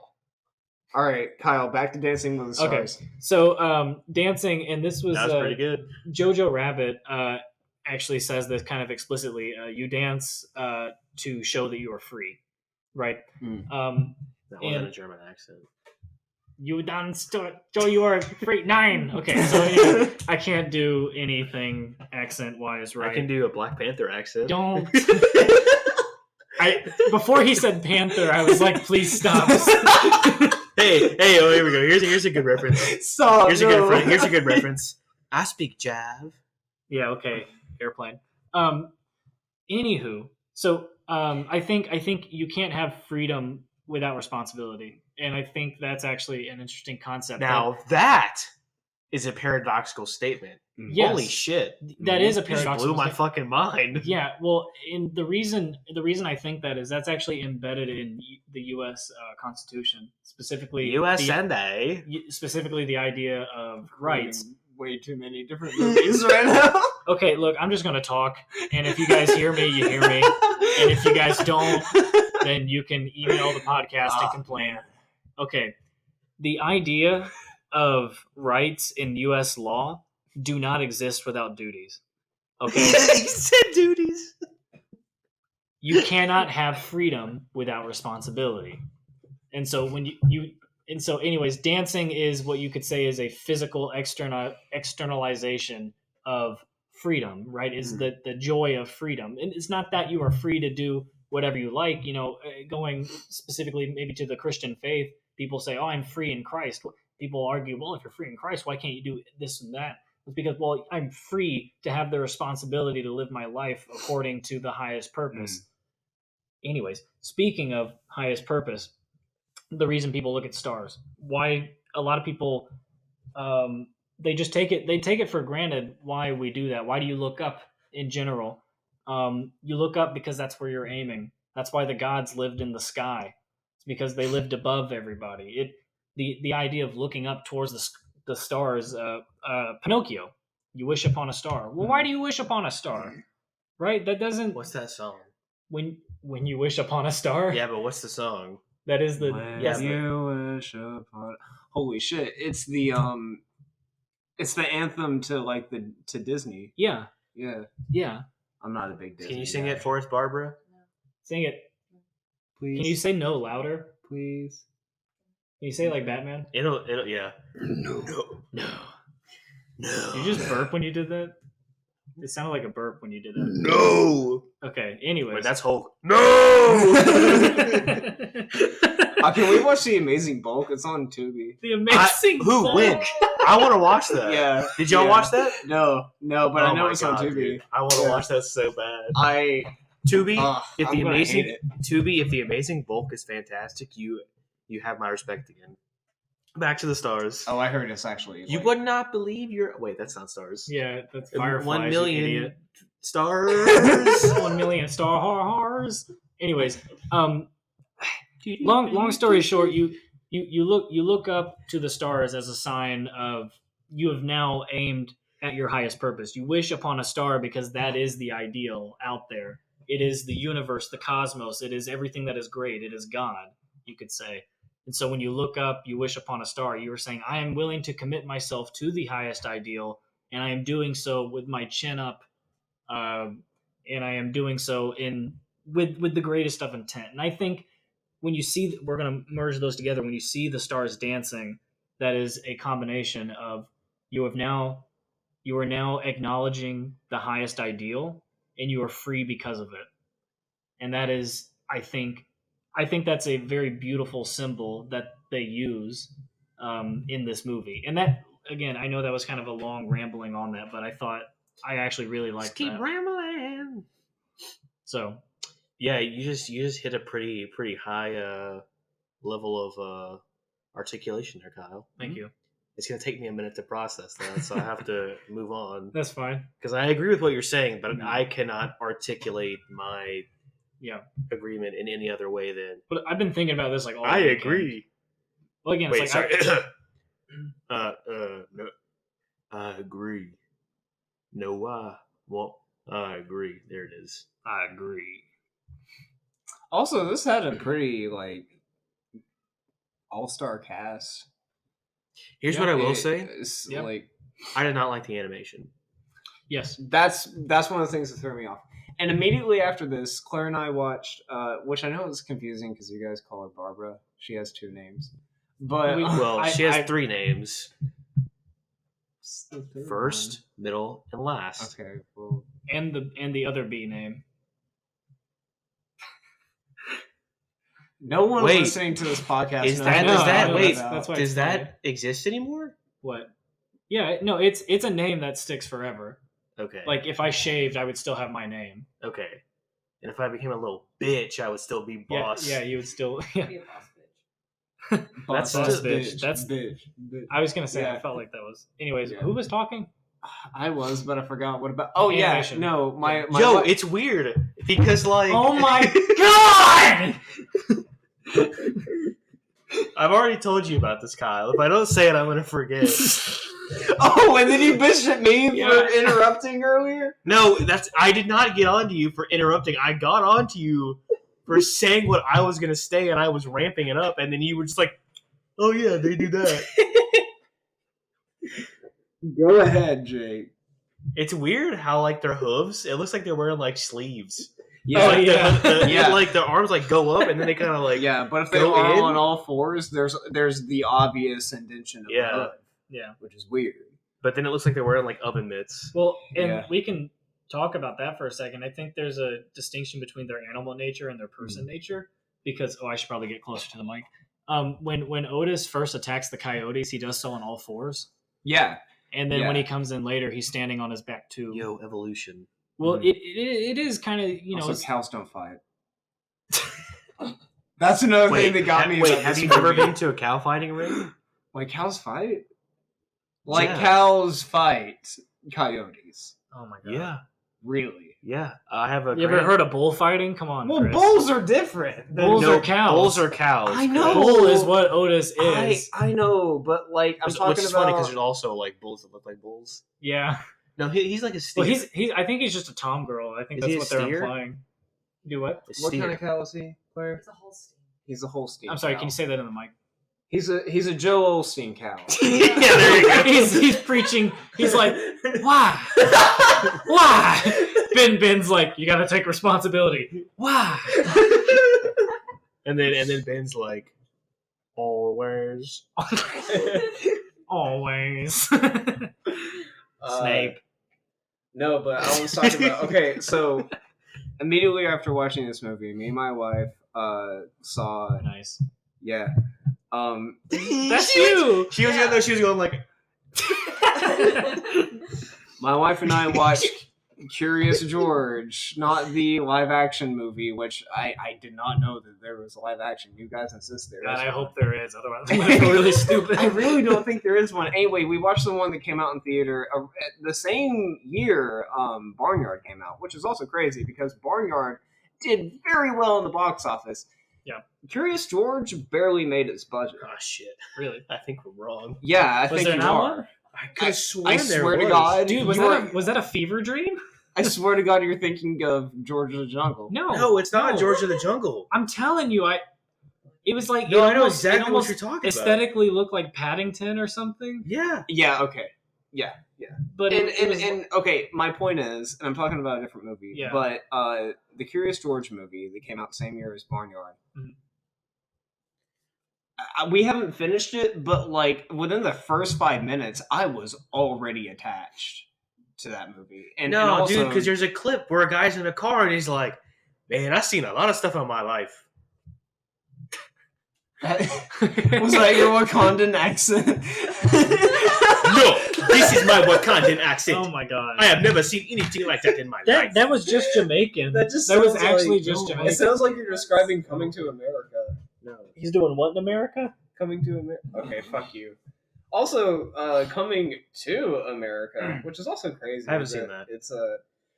All right, Kyle, back to Dancing with the Okay. Stars. So dancing, and this was That was pretty good. Jojo Rabbit actually says this kind of explicitly. You dance to show that you are free, right? Mm. That wasn't And- a German accent. You dance to show you are free. 9. Okay, so anyway, I can't do anything accent wise, right? I can do a Black Panther accent. Don't. Before he said Panther, I was like, please stop. Hey, oh, here we go. Here's a good reference. Stop. Here's a good reference. I speak Jav. Yeah, okay. Airplane. Anywho, so I think you can't have freedom without responsibility. And I think that's actually an interesting concept. Now that is a paradoxical statement. Yes. Holy shit. That is a You just paradoxical blew my statement. fucking mind. Yeah, well, in the reason I think that is that's actually embedded in the U.S. Constitution, specifically USA. specifically the idea of rights. Way too many different movies right now. Okay, look, I'm just gonna talk, and if you guys hear me, you hear me, and if you guys don't, then you can email the podcast and complain. Okay, the idea of rights in U.S. law do not exist without duties. Okay, He said duties. you cannot have freedom without responsibility. And so when anyways, dancing is what you could say is a physical externalization of freedom, right? Is the joy of freedom. And it's not that you are free to do whatever you like, going specifically maybe to the Christian faith, people say, "Oh, I'm free in Christ." People argue, "Well, if you're free in Christ, why can't you do this and that?" It's because, well, I'm free to have the responsibility to live my life according to the highest purpose. Anyways, speaking of highest purpose, the reason people look at stars, why a lot of people, they just take it for granted why we do that. Why do you look up in general? You look up because that's where you're aiming. That's why the gods lived in the sky. It's because they lived above everybody. The idea of looking up towards the stars, Pinocchio, you wish upon a star. Well, why do you wish upon a star? Right? That doesn't. What's that song? When you wish upon a star. Yeah, but what's the song? That is the When yes. you wish upon. Holy shit! It's the anthem to Disney. Yeah. Yeah. I'm not a big Disney. Can you sing guy. it for us, Barbara? Sing it. please? Can you say no louder? please? Can you say it like Batman? It'll yeah. No. No. Did you just burp when you did that? It sounded like a burp when you did that. No. Okay. Anyways. Wait, that's Hulk. No. Can we watch The Amazing Bulk? It's on Tubi. The amazing. Who? Bulk. When? I want to watch that. Yeah. Did y'all Yeah. watch that? No, but I Oh know my it's on God, Tubi. dude. I want to Yeah. watch that so bad. Uh, Tubi. If I'm the gonna amazing hate it. Tubi, if the amazing bulk is fantastic, you have my respect again. Back to the stars. Oh, I heard it's actually. You would not believe your. Wait, that's not stars. Yeah, that's 1 million idiot. stars. 1 million stars. Anyways, long story short, you look up to the stars as a sign of you have now aimed at your highest purpose. You wish upon a star because that is the ideal out there. It is the universe, the cosmos. It is everything that is great. It is God, you could say. And so when you look up, you wish upon a star, you are saying, I am willing to commit myself to the highest ideal, and I am doing so with my chin up, and I am doing so with the greatest of intent. And I think when you see, we're going to merge those together, when you see the stars dancing, that is a combination of you are now acknowledging the highest ideal, and you are free because of it. And that is, I think that's a very beautiful symbol that they use in this movie. And that, again, I know that was kind of a long rambling on that, but I thought I actually really liked that. Keep rambling. So, yeah, you just hit a pretty high level of articulation there, Kyle. thank you. It's going to take me a minute to process that, so I have to move on. That's fine. Because I agree with what you're saying, but I cannot articulate my agreement in any other way than. But I've been thinking about this like all I weekend. agree. Well, again, Wait, it's like sorry. No. I agree. No, I agree. There it is. I agree. Also, this had a pretty all-star cast. Here's what I will say. It's Yep. I did not like the animation. Yes. That's one of the things that threw me off. And immediately after this, Claire and I watched, which I know is confusing because you guys call her Barbara. She has 2 names, but She has 3 names: what's the third first, middle, and last. one? Okay, well, And the other B name. no one Wait, listening to this podcast Is knows that what does I'm that talking wait? about. That's why Does it's funny. that exist anymore? What? Yeah, no, it's a name that sticks forever. Okay. Like if I shaved, I would still have my name. Okay. And if I became a little bitch, I would still be boss. Yeah, you would still. Yeah. Be a boss bitch. Boss That's bitch. That's- bitch. I was gonna say Yeah. I felt like that was. Anyways, Yeah. who was talking? I was, but I forgot what about. Oh yeah, Animation. no, my Yo, it's weird because like. Oh my god! I've already told you about this, Kyle. If I don't say it, I'm gonna forget. Oh, and then you bitched at me Yeah. for interrupting earlier. No, I did not get on to you for interrupting. I got on to you for saying what I was gonna say, and I was ramping it up, and then you were just like, "Oh yeah, they do that." Go ahead, Jake. It's weird how like their hooves. It looks like they're wearing like sleeves. Yeah, Like, yeah. Yeah. like their arms like go up, and then they kind of like. yeah, but if they go are in? on all fours, there's the obvious indention of Yeah. the hood, Yeah. which is weird. But then it looks like they're wearing like oven mitts. Well, and Yeah. we can talk about that for a second. I think there's a distinction between their animal nature and their person nature because I should probably get closer to the mic. When Otis first attacks the coyotes, he does so on all 4s, Yeah, and then when Yeah. he comes in later, he's standing on his back too. Yo, evolution. Well, Mhm. it is kind of also it's- cows don't fight. That's another thing that got me. Wait, about have this you ever movie. been to a cow fighting ring? Like cows fight? Like Yeah. cows fight coyotes? oh my god. Yeah, Really? yeah. I have a. You ever heard of bullfighting? Come on, Well, Chris. bulls are different. Bulls No, are cows. Bulls are cows. I know. Bull is what Otis is. I know, but like I'm Which talking is about. funny because there's also like bulls that look like bulls. Yeah. No, he's like a steer. Well, he's. I think he's just a tom girl. I think Is he that's a what they're steer? implying. Do what? A What steer. kind of cow is he, Claire? It's a whole steam. He's a Holstein. I'm sorry. cow. Can you say that in the mic? He's a Joe Olstein cow. Yeah, there you go. he's preaching. He's like, why? Why? Ben's like, you got to take responsibility. Why? and then Ben's like, always. Always. Snape. No, but I was talking about. Okay, so immediately after watching this movie, me and my wife saw. Nice. Yeah. That's she you. She was going like. My wife and I watched Curious George, not the live action movie, which I did not know that there was a live action. You guys insist there God, is I one. hope there is. Otherwise, I'm gonna feel really stupid. I really don't think there is one. Anyway, we watched the one that came out in theater the same year Barnyard came out, which is also crazy because Barnyard did very well in the box office. Yeah. Curious George barely made its budget. Oh shit! Really? I think we're wrong. Yeah, I Was think there you not are. one? I could have sworn I there swear to was. God, Dude, was that a fever dream? I swear to God, you're thinking of George of the Jungle. No, it's not no. George of the Jungle. I'm telling you, it was like No, it I know almost- exactly it what almost you're talking about. aesthetically looked like Paddington or something. Yeah. Yeah. Okay. Yeah. But it was, And okay, my point is, and I'm talking about a different movie, Yeah. but the Curious George movie that came out the same year as Barnyard. Mhm. We haven't finished it, but like within the first 5 minutes, I was already attached to that movie. And No, and also, dude, because there's a clip where a guy's in a car and he's like, "Man, I've seen a lot of stuff in my life." was that your Wakandan accent? No, this is my Wakandan accent. oh my god, I have never seen anything like that in my life. that was just Jamaican. That just was sounds actually like- just It Jamaican. sounds like you're describing Coming to America. No. He's doing what in America? Coming to America. Okay, fuck you. Also, Coming to America, which is also crazy. I haven't seen that. It's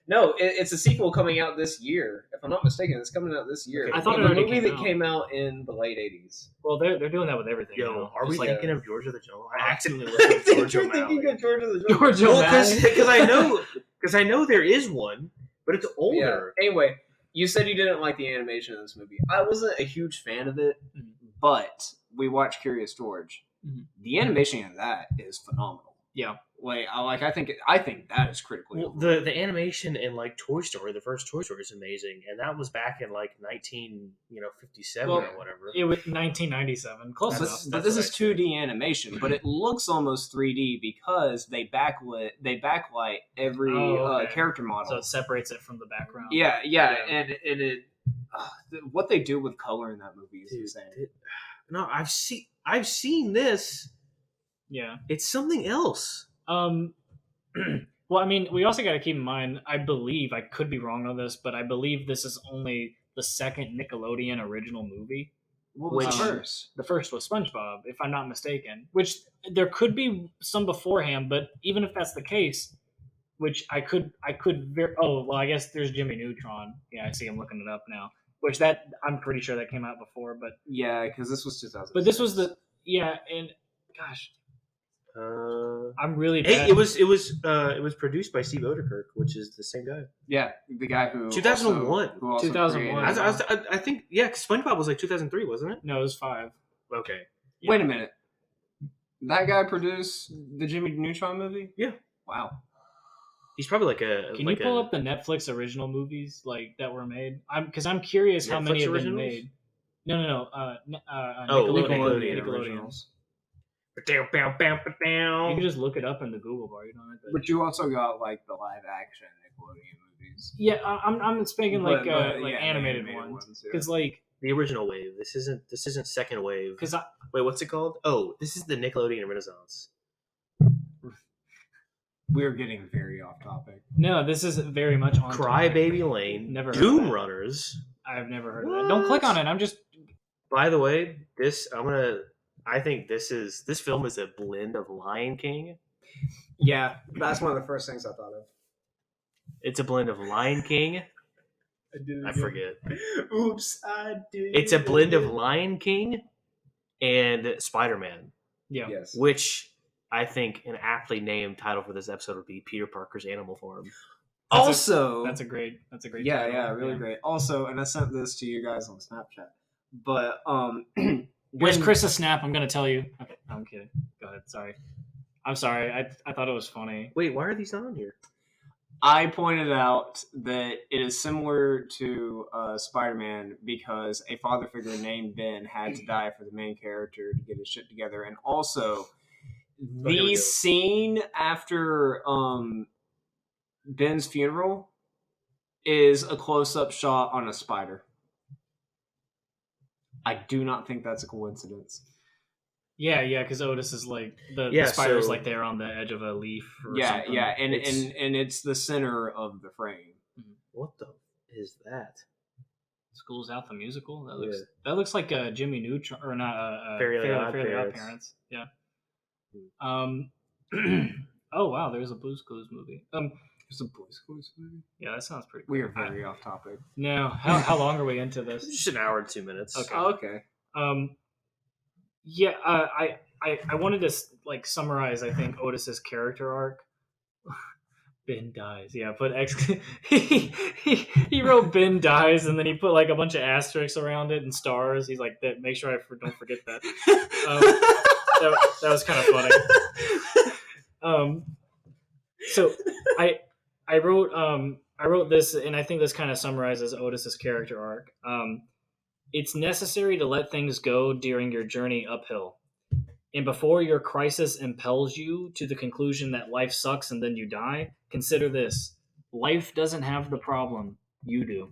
it's a sequel coming out this year. If I'm not mistaken, it's coming out this year. Okay. I thought it a already movie came that out. came out in the late '80s. Well, they're doing that with everything. Yo, now. are we Just like thinking of George of the Jungle? I accidentally looked up George You're O'Malley. thinking of George of the Jungle. George Well, O'Malley. because I know there is one, but it's older. Yeah. Anyway, you said you didn't like the animation of this movie. I wasn't a huge fan of it, Mhm. but we watched Curious George. Mhm. The animation in that is phenomenal. Yeah. I think that is critically. Well, the animation in like Toy Story, the first Toy Story, is amazing, and that was back in like 1957 Well, or whatever. It was 1997. Close But enough. this is 2D animation, but it looks almost 3D because they backlight every Oh, okay. character model. So it separates it from the background. yeah, Yeah. and it what they do with color in that movie is Dude, insane. no, I've seen this. Yeah. It's something else. Well, I mean, we also got to keep in mind, I believe, I could be wrong on this, but I believe this is only the second Nickelodeon original movie. What was Which- the first? The first was SpongeBob, if I'm not mistaken, which there could be some beforehand, but even if that's the case, which I guess there's Jimmy Neutron. Yeah, I see him looking it up now, which I'm pretty sure that came out before, but Yeah, because this was 2000. this was and gosh, I'm really bad. Hey, it was produced by Steve Odekirk, which is the same guy. Yeah, the guy who 2001. who also 2001. created- I think because SpongeBob was like 2003, wasn't it? No, it was 5. Okay. Wait a minute. That guy produced the Jimmy Neutron movie? Yeah. Wow. He's probably like a. Can like you pull a, up the Netflix original movies that were made? I'm curious how many Netflix have been originals? made. No. Nickelodeon originals. Bam, bam, bam, bam. You can just look it up in the Google bar. You don't have to. But you also got like the live action Nickelodeon movies. Yeah, I'm speaking But like yeah, animated the ones yeah. because like The original wave. This isn't second wave. because Wait, what's it called? Oh, this is the Nickelodeon Renaissance. We're getting very off topic. no, this is very much on topic. Crybaby Lane. Never heard of Doom that. Runners. I've never heard of that. Don't click on it. I'm just By the way, I think this film is a blend of Lion King. Yeah, that's one of the first things I thought of. It's a blend of Lion King. I forget. Oops, I did. It's a blend of Lion King and Spider-Man, yeah. Yes. which I think an aptly named title for this episode would be Peter Parker's Animal Farm. Also, That's a great. yeah, title. yeah, really great. Also, and I sent this to you guys on Snapchat. But Where's when- Chris a snap? I'm gonna tell you. Okay, I'm kidding. Go ahead. Sorry. I'm sorry. I thought it was funny. Wait, why are these not on here? I pointed out that it is similar to Spider-Man because a father figure named Ben had to die for the main character to get his shit together, and also Oh, here we the go. scene after Ben's funeral is a close-up shot on a spider. I do not think that's a coincidence. Yeah, because Otis is like the Yeah, spider's so- like there on the edge of a leaf. Or Yeah, something. yeah, and It's- it's the center of the frame. What the is that? School's Out the musical. That Yeah. looks like Jimmy Neutron or not Fairly Odd Odd Parents. Parents. Yeah. Oh wow, there's a Blue's Clues movie. It's a Blue's Clues movie. Yeah, that sounds pretty. We are cool. very off topic. No, how long are we into this? Just an hour and 2 minutes. Okay. Oh, okay. Yeah, I wanted to like summarize. I think Otis's character arc. Ben dies. Yeah, put he wrote Ben dies, and then he put like a bunch of asterisks around it and stars. He's like, that. Make sure I don't forget that. That was kind of funny. So I wrote this, and I think this kind of summarizes Otis's character arc. It's necessary to let things go during your journey uphill. And before your crisis impels you to the conclusion that life sucks and then you die, consider this. Life doesn't have the problem. You do.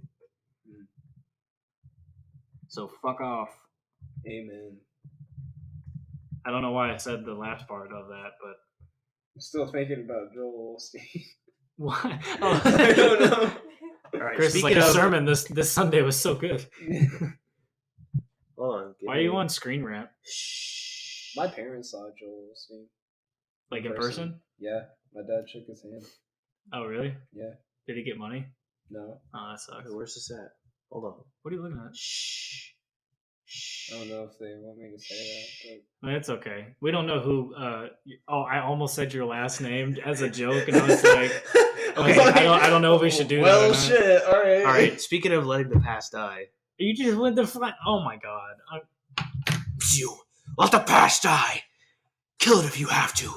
So fuck off. Amen. I don't know why I said the last part of that, but... I'm still thinking about Joel Osteen. What? I don't know. All right. Chris, Speaking like a of sermon this Sunday was so good. hold on. Why are you on Screen Rant? Shh. My parents saw Joel Osteen. Like in person? Yeah, my dad shook his hand. Oh, really? Yeah, Did he get money? no, Oh, that sucks. Wait, where's this at? Hold on. What are you looking at? Shh. Shh. I don't know if they want me to say that, It's okay. We don't know who. I almost said your last name as a joke, and I was like, Okay. I don't know if we should do that. Well, or not. shit. All right. All right. Speaking of letting the past die, You just went the front. Oh my god. you let the past die. Kill it if you have to.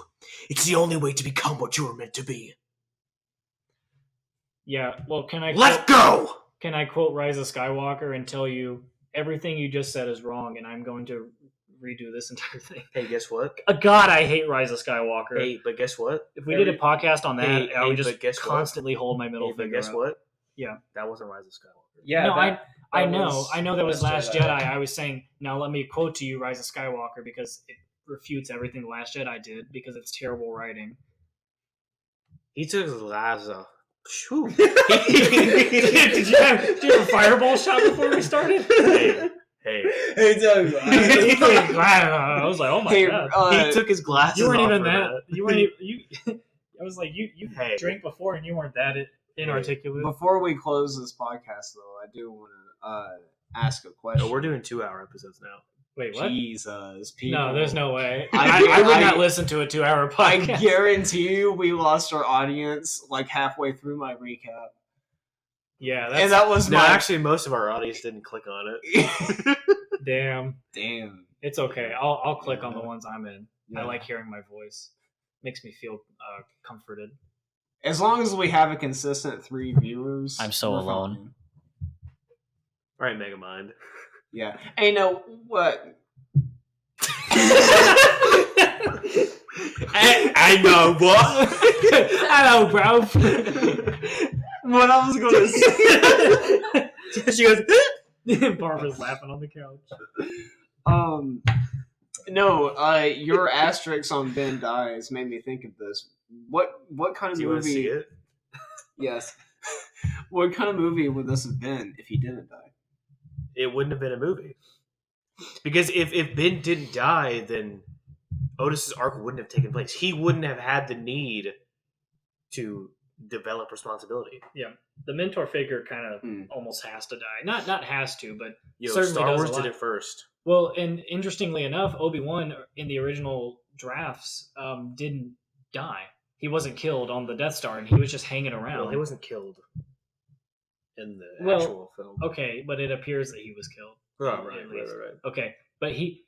It's the only way to become what you were meant to be. Yeah. Well, Let go. Can I quote Rise of Skywalker and tell you everything you just said is wrong, and I'm going to redo this entire thing. Hey, guess what? God, I hate Rise of Skywalker. Hey, but guess what? If we did a podcast on that, Hey, I would but just guess what? constantly hold my middle Hey, but finger guess up. what? Yeah. That wasn't Rise of Skywalker. Yeah. No, that I was know that was Last Jedi. Jedi. I was saying, now let me quote to you Rise of Skywalker because it refutes everything the Last Jedi did because it's terrible writing. He took his last off. Shoo. did you have a fireball shot before we started? Hey. Hey, Doug. I was like, oh my Hey, god. He took his glasses You weren't off even for that. You weren't even. You. I was like, you Hey. drank before and you weren't that inarticulate. Before we close this podcast, though, I do want to ask a question. No, we're doing 2-hour episodes now. Wait, what? Jesus, people. No, there's no way. I- I would I- not listen to a 2-hour I podcast. guarantee you, we lost our audience like halfway through my recap, Yeah, and that's that was No, my actually, most of our audience didn't click on it. damn. damn. It's okay. I'll click on the ones I'm in. Yeah. I like hearing my voice. Makes me feel comforted. As long as we have a consistent 3 viewers, I'm so we're alone. fine. All right, Megamind. Yeah. Hey, no, what? I know what. Hello, bro. What I was gonna say. She goes. Barbara's laughing on the couch. No, your asterisks on Ben dies made me think of this. What kind of Do you want to movie? see it? Yes. What kind of movie would this have been if he didn't die? It wouldn't have been a movie. Because if Ben didn't die, then Otis's arc wouldn't have taken place. He wouldn't have had the need to develop responsibility. Yeah, the mentor figure kind of Hmm. almost has to die. Not has to, but Yo, certainly Star does Wars a did lot. it first. Well, and interestingly enough, Obi-Wan in the original drafts didn't die. He wasn't killed on the Death Star, and he was just hanging around. Well, he wasn't killed in the Well, actual film. Okay, but it appears that he was killed. Oh, right. at least. Right. Okay, but he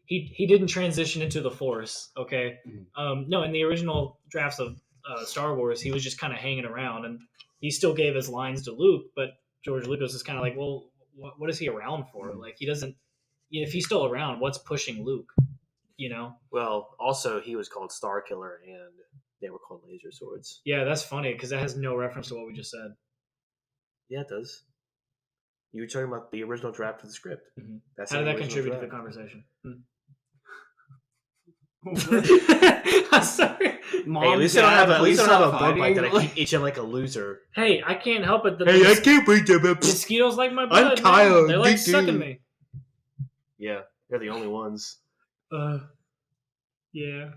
didn't transition into the Force. Okay, Mhm. no, in the original drafts of Star Wars, he was just kind of hanging around, and he still gave his lines to Luke. But George Lucas is kind of like, well, what is he around for? Like, he doesn't. If he's still around, what's pushing Luke? You know? Well, also, he was called Star Killer, and they were called laser swords. Yeah, that's funny because that has no reference to what we just said. Yeah, it does. You were talking about the original draft of the script. Mhm. That's How did the that original contribute to the draft. conversation? I'm sorry. Mom, Hey, at least I don't have a, please bug stop bite fighting. that I keep itching like a loser. Hey, I can't help it. The can't breathe that. mosquitoes like my blood. I'm Kyle. Man. They're like Dig-dig. sucking me. Yeah, they're the only ones. Yeah.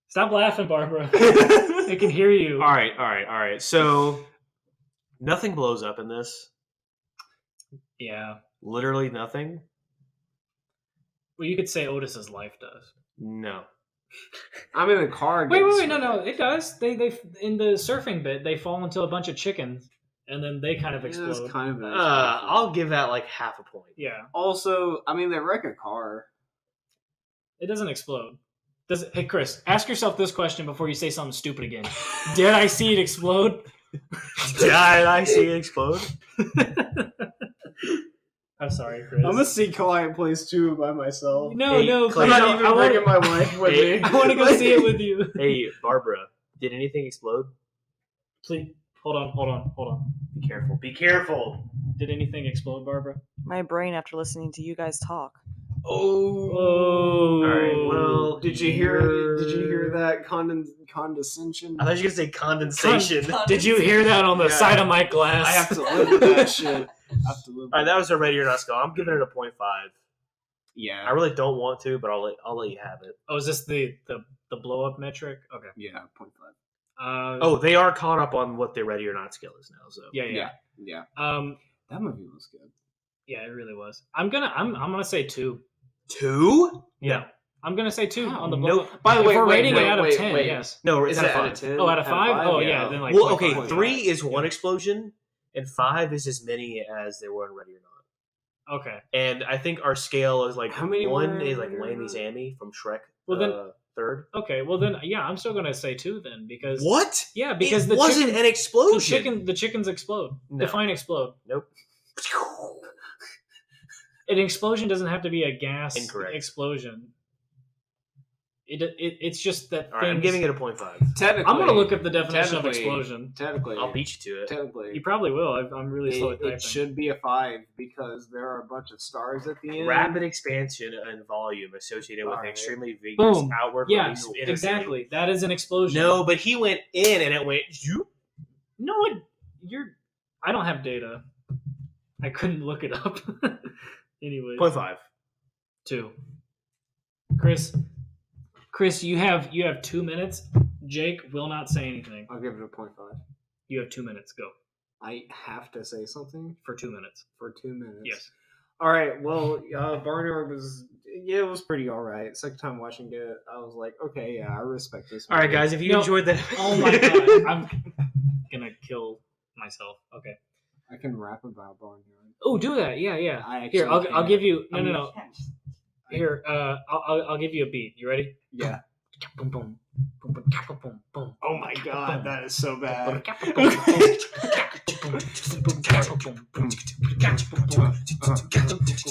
Stop laughing, Barbara. I can hear you. All right. So nothing blows up in this. Yeah. Literally nothing. Well, you could say Otis's life does. No. I'm in the car. Wait, getting no, sweaty. it does. They in the surfing bit, they fall into a bunch of chickens, and then they kind of Yeah, that's explode. kind of an I'll give that like half a point. Yeah, Also, I mean, they wreck a car. it doesn't explode. Does it? Hey, Chris, ask yourself this question before you say something stupid again. Did I see it explode? Did I see it explode? I'm sorry, Chris. I'm gonna see Quiet Place 2 by myself. No, Hey, no, Clay, I'm please, not even I bringing wanna- my wife with Hey, me. I want to go see it with you. Hey, Barbara, did anything explode? Please, hold on. Be careful. Did anything explode, Barbara? My brain after listening to you guys talk. Oh. Oh. All right. Well, Did you hear that condescension? I thought you were gonna say condensation. Did you hear that on the Yeah. side of my glass? I have to live with that shit. I have to live with All right, that was a ready or not score. I'm giving it a 0.5. Yeah. I really don't want to, but I'll let you have it. Oh, is this the blow up metric? Okay. Yeah, 0.5. Oh, they are caught up on what their ready or not skill is now. So yeah. Yeah. Um, That movie was good. yeah, it really was. I'm gonna say 2. 2? Yeah, I'm gonna say 2 on the No. blow. By the If way, we're wait, rating wait, it out of wait, 10, wait. yes. No, Is it's it out out of of 5. 10? Oh, out of 5? Oh, yeah. Then like Well, okay, 0.5. 3 is one explosion, and 5 is as many as there were in Ready or Not. Okay. And I think our scale is like How many 1 were is like Ready or Whammy Not? Zammy from Shrek. Well, then- third. Okay. Well then, yeah, I'm still gonna say 2 then because What? yeah, because it the wasn't chicken, an explosion. the chickens explode. No. Define explode. Nope. An explosion doesn't have to be a gas Incorrect. explosion. It's just that. All right, I'm things- giving it a 0.5. Technically, I'm gonna look up the definition of technically- explosion. Technically, I'll beat you to it. Technically, You probably will. I'm really slow at typing. it should be a 5 because there are a bunch of stars at the end. Rapid expansion and volume associated with Alright. extremely vigorous Boom. outward Yeah, release of energy. exactly. That is an explosion. No, but he went in and it went. Zoop. No, I don't have data. I couldn't look it up. Anyway, 0.5. 2. Chris, you have 2 minutes. Jake will not say anything. I'll give it a 0.5. You have 2 minutes. Go I have to say something for 2 minutes. for 2 minutes. Yes. All right. Well, Barnyard it was pretty all right. Second time watching it, I was like, okay, yeah, I respect this. All right, movie. guys, if you No. enjoyed that. Oh my god, I'm gonna kill myself. Okay. I can rap about Barnyard. Oh, do that. Yeah. I actually Here, I'll can. give you. I mean, No. Here, I'll give you a beat. You ready? Yeah. Boom, boom, boom, boom, boom, boom. Oh my god, that is so bad.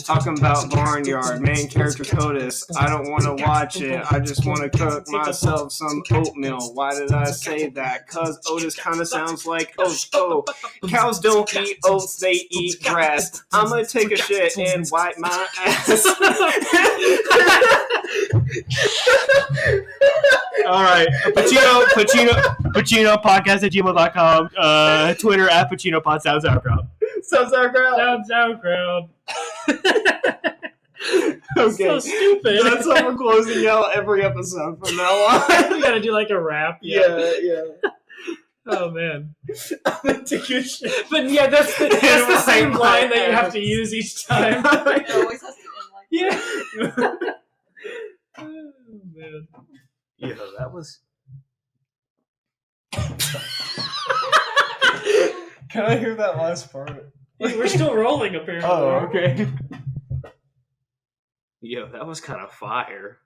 Talking about Barnyard, main character Otis. I don't want to watch it. I just want to cook myself some oatmeal. Why did I say that? Cause Otis kind of sounds like oats. Oh, cows don't eat oats, they eat grass. I'm gonna take a shit and wipe my ass. All right, Pacino podcast at gmail.com, Twitter at Pacino Pod, Sounds Sauerkraut. Sounds sauerkraut. Sounds Sauerkraut. Okay. So stupid. That's how we're closing out every episode from now on. We gotta do like a rap. Yeah. Oh man. I'm gonna take a shit. But yeah, that's the same my line that you have ass. to use each time. It always has to end like Yeah. Oh man. Yeah, that was. Can I hear that last part? We're still rolling apparently. Oh, okay. Yo, that was kind of fire.